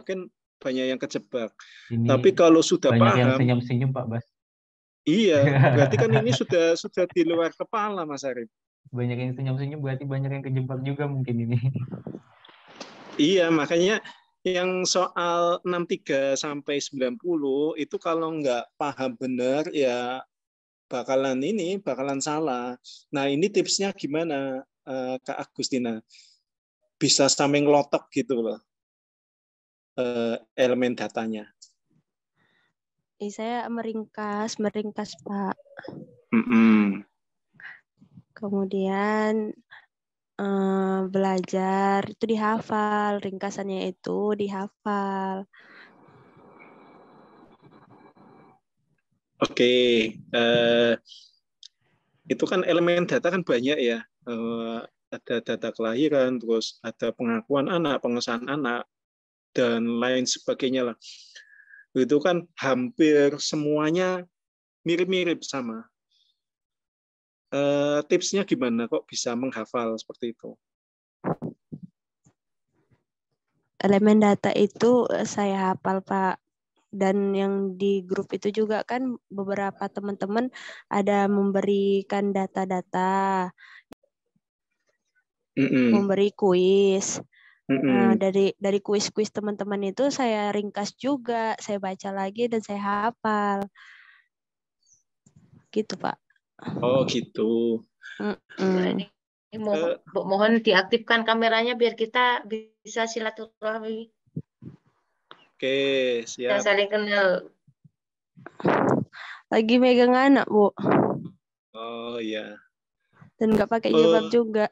yakin banyak yang kejebak. Ini tapi kalau sudah banyak paham, yang senyum-senyum Pak Bas. Iya, berarti kan ini sudah di luar kepala Mas Arif. Banyak yang senyum-senyum berarti banyak yang kejebak juga mungkin ini. Iya, makanya yang soal 63 sampai 90 itu kalau nggak paham benar ya bakalan salah. Nah, ini tipsnya gimana Kak Agustina? Bisa sampai ngelotok gitu loh elemen datanya. Saya meringkas Pak. Kemudian belajar itu dihafal, ringkasannya itu dihafal. Oke, itu kan elemen data kan banyak ya. Ada data kelahiran, terus ada pengakuan anak, pengesahan anak, dan lain sebagainya lah. Itu kan hampir semuanya mirip-mirip sama. Tipsnya gimana kok bisa menghafal seperti itu? Elemen data itu saya hafal Pak. Dan yang di grup itu juga kan beberapa teman-teman ada memberikan data-data, memberi kuis. Nah, dari kuis-kuis teman-teman itu saya ringkas juga, saya baca lagi dan saya hafal. Gitu Pak. Oh gitu. Mohon diaktifkan kameranya biar kita bisa silaturahmi Oke, dan siap. saling kenal. Lagi megang anak, Bu. Oh iya. Dan nggak pakai jilbab juga.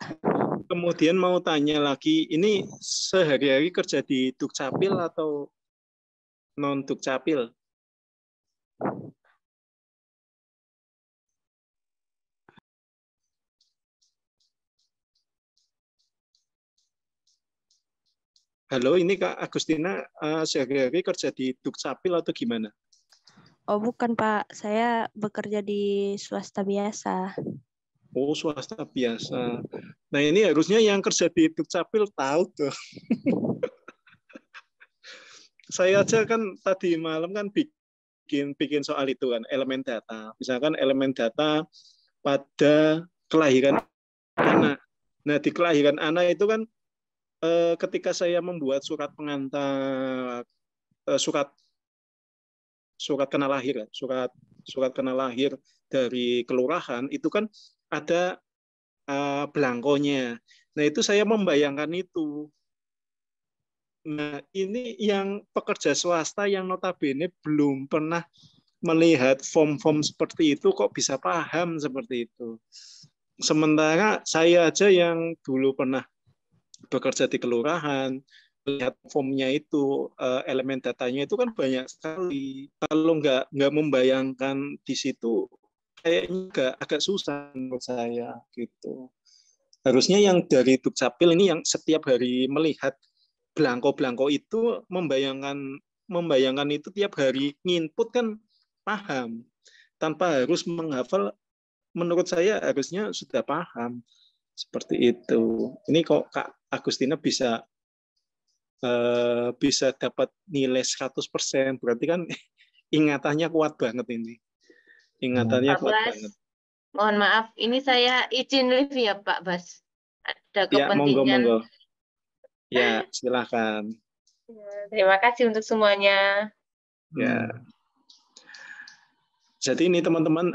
Kemudian mau tanya lagi, ini sehari-hari kerja di Dukcapil atau non Dukcapil? Halo, ini Kak Agustina sehari-hari kerja di Dukcapil atau gimana? Oh bukan Pak, saya bekerja di swasta biasa. Oh, swasta biasa. Nah, ini harusnya yang kerja di Dukcapil tahu tuh. Saya aja kan tadi malam kan bikin soal itu kan, elemen data. Misalkan elemen data pada kelahiran anak. Nah, di kelahiran anak itu kan ketika saya membuat surat pengantar, surat kenal lahir, surat kenal lahir dari kelurahan itu kan ada belangkonya. Nah, itu saya membayangkan itu. Nah, ini yang pekerja swasta yang notabene belum pernah melihat form-form seperti itu kok bisa paham seperti itu. Sementara saya aja yang dulu pernah bekerja di kelurahan, lihat formnya itu, elemen datanya itu kan banyak sekali. Kalau nggak membayangkan di situ, kayaknya agak susah menurut saya gitu. Harusnya yang dari Dukcapil ini yang setiap hari melihat belangko-belangko itu membayangkan itu tiap hari nginput kan paham. Tanpa harus menghafal, menurut saya harusnya sudah paham. Seperti itu. Ini kok Kak Agustina bisa dapat nilai 100%, berarti kan ingatannya kuat banget ini. Ingatannya Pak kuat Bas, banget. mohon maaf, ini saya izin live ya Pak Bas. Ada Ya, kepentingan. monggo. Ya, silakan. Terima kasih untuk semuanya. Ya. Jadi ini teman-teman,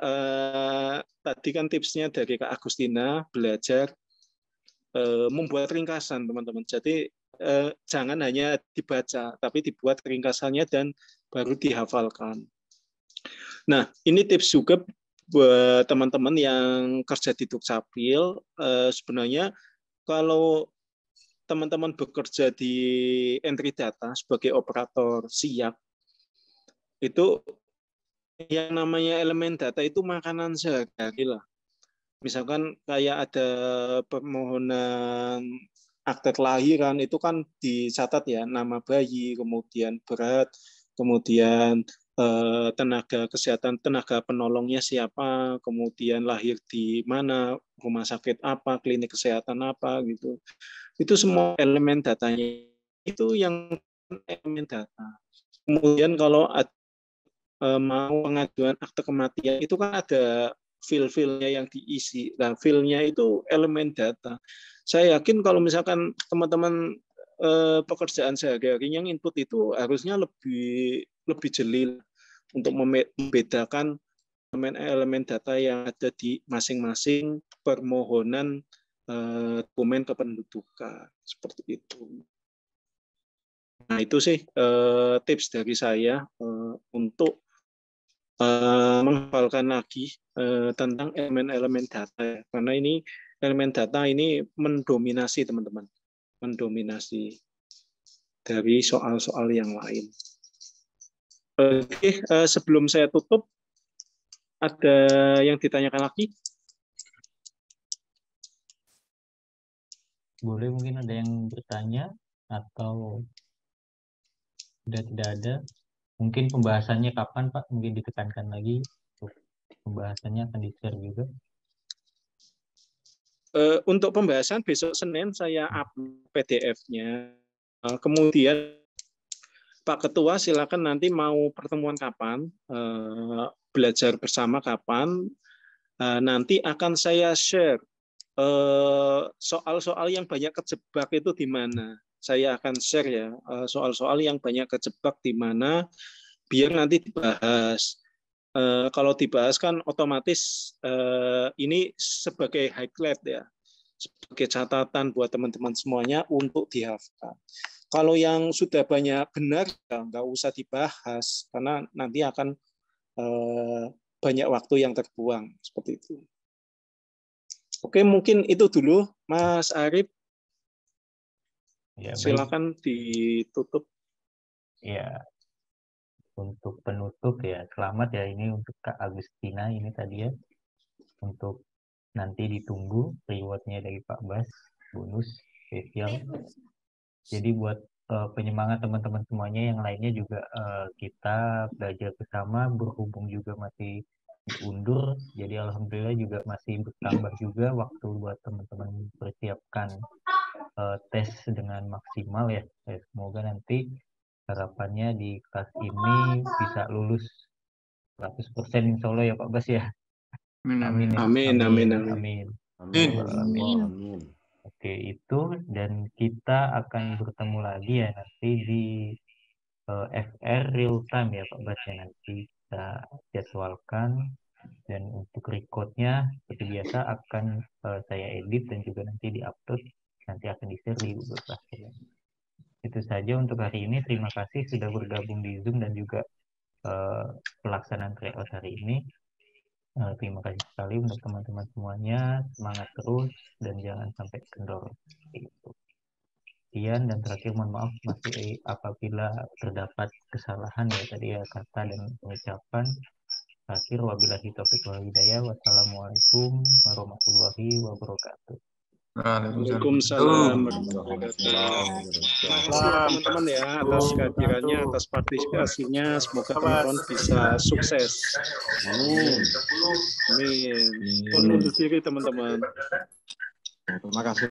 tadi kan tipsnya dari Kak Agustina, belajar membuat ringkasan teman-teman. Jadi jangan hanya dibaca, tapi dibuat ringkasannya dan baru dihafalkan. Nah, ini tips juga buat teman-teman yang kerja di Dukcapil. Sebenarnya kalau teman-teman bekerja di entry data sebagai operator siap, itu yang namanya elemen data itu makanan sehari-hari lah. Misalkan kayak ada permohonan akte kelahiran, itu kan dicatat ya, nama bayi, kemudian berat, kemudian tenaga kesehatan, tenaga penolongnya siapa, kemudian lahir di mana, rumah sakit apa, klinik kesehatan apa gitu. Itu semua elemen datanya. Itu yang elemen data. Kemudian kalau mau pengajuan akte kematian itu kan ada file-filenya yang diisi. Nah, file-nya itu elemen data. Saya yakin kalau misalkan teman-teman pekerjaan sehari-hari yang input itu harusnya lebih jeli untuk membedakan elemen data yang ada di masing-masing permohonan dokumen kependudukan seperti itu. Nah, itu sih tips dari saya untuk menghafalkan lagi tentang elemen-elemen data ya. Karena ini elemen data ini mendominasi teman-teman, mendominasi dari soal-soal yang lain. Oke, sebelum saya tutup, ada yang ditanyakan lagi? Boleh, mungkin ada yang bertanya atau sudah tidak ada. Mungkin pembahasannya kapan Pak? Mungkin ditekankan lagi untuk pembahasannya akan di-share juga. Untuk pembahasan besok Senin saya upload PDF-nya. Kemudian Pak Ketua silakan nanti mau pertemuan kapan, belajar bersama kapan. Nanti akan saya share soal-soal yang banyak kejebak itu di mana. Saya akan share ya soal-soal yang banyak kejebak di mana biar nanti dibahas. Kalau dibahas kan otomatis ini sebagai highlight ya. sebagai catatan buat teman-teman semuanya untuk dihafal. Kalau yang sudah banyak benar, ya nggak usah dibahas, karena nanti akan banyak waktu yang terbuang. Seperti itu. Oke, mungkin itu dulu, Mas Arif. Ya, silakan ditutup. Ya, untuk penutup ya, selamat ya ini untuk Kak Agustina ini tadi ya. Untuk nanti ditunggu rewardnya dari Pak Bas, bonus spesial. Jadi buat penyemangat teman-teman semuanya yang lainnya juga kita belajar bersama, berhubung juga masih diundur. Jadi alhamdulillah juga masih bertambah juga waktu buat teman-teman persiapkan tes dengan maksimal ya. Semoga nanti harapannya di kelas ini bisa lulus 100% insya Allah ya Pak Bas ya. Amin. Amin. Oke, itu dan kita akan bertemu lagi ya nanti di FR real time ya Pak Bas ya, nanti kita jadwalkan, dan untuk recordnya seperti biasa akan saya edit dan juga nanti diupload, nanti akan di-share di Google Classroom. Itu saja untuk hari ini. Terima kasih sudah bergabung di Zoom dan juga pelaksanaan tryout hari ini. Terima kasih sekali untuk teman-teman semuanya. Semangat terus dan jangan sampai kendor. Sekian, dan terakhir mohon maaf masih apabila terdapat kesalahan ya tadi ya kata dan pengucapan. Terakhir, wabillahi taufiq wal hidayah. Wassalamualaikum warahmatullahi wabarakatuh. Waalaikumsalam warahmatullahi wabarakatuh. Terima kasih teman-teman ya atas kehadirannya, atas partisipasinya. Semoga teman-teman bisa sukses. Amin. Amin. Undur diri teman-teman. Terima kasih.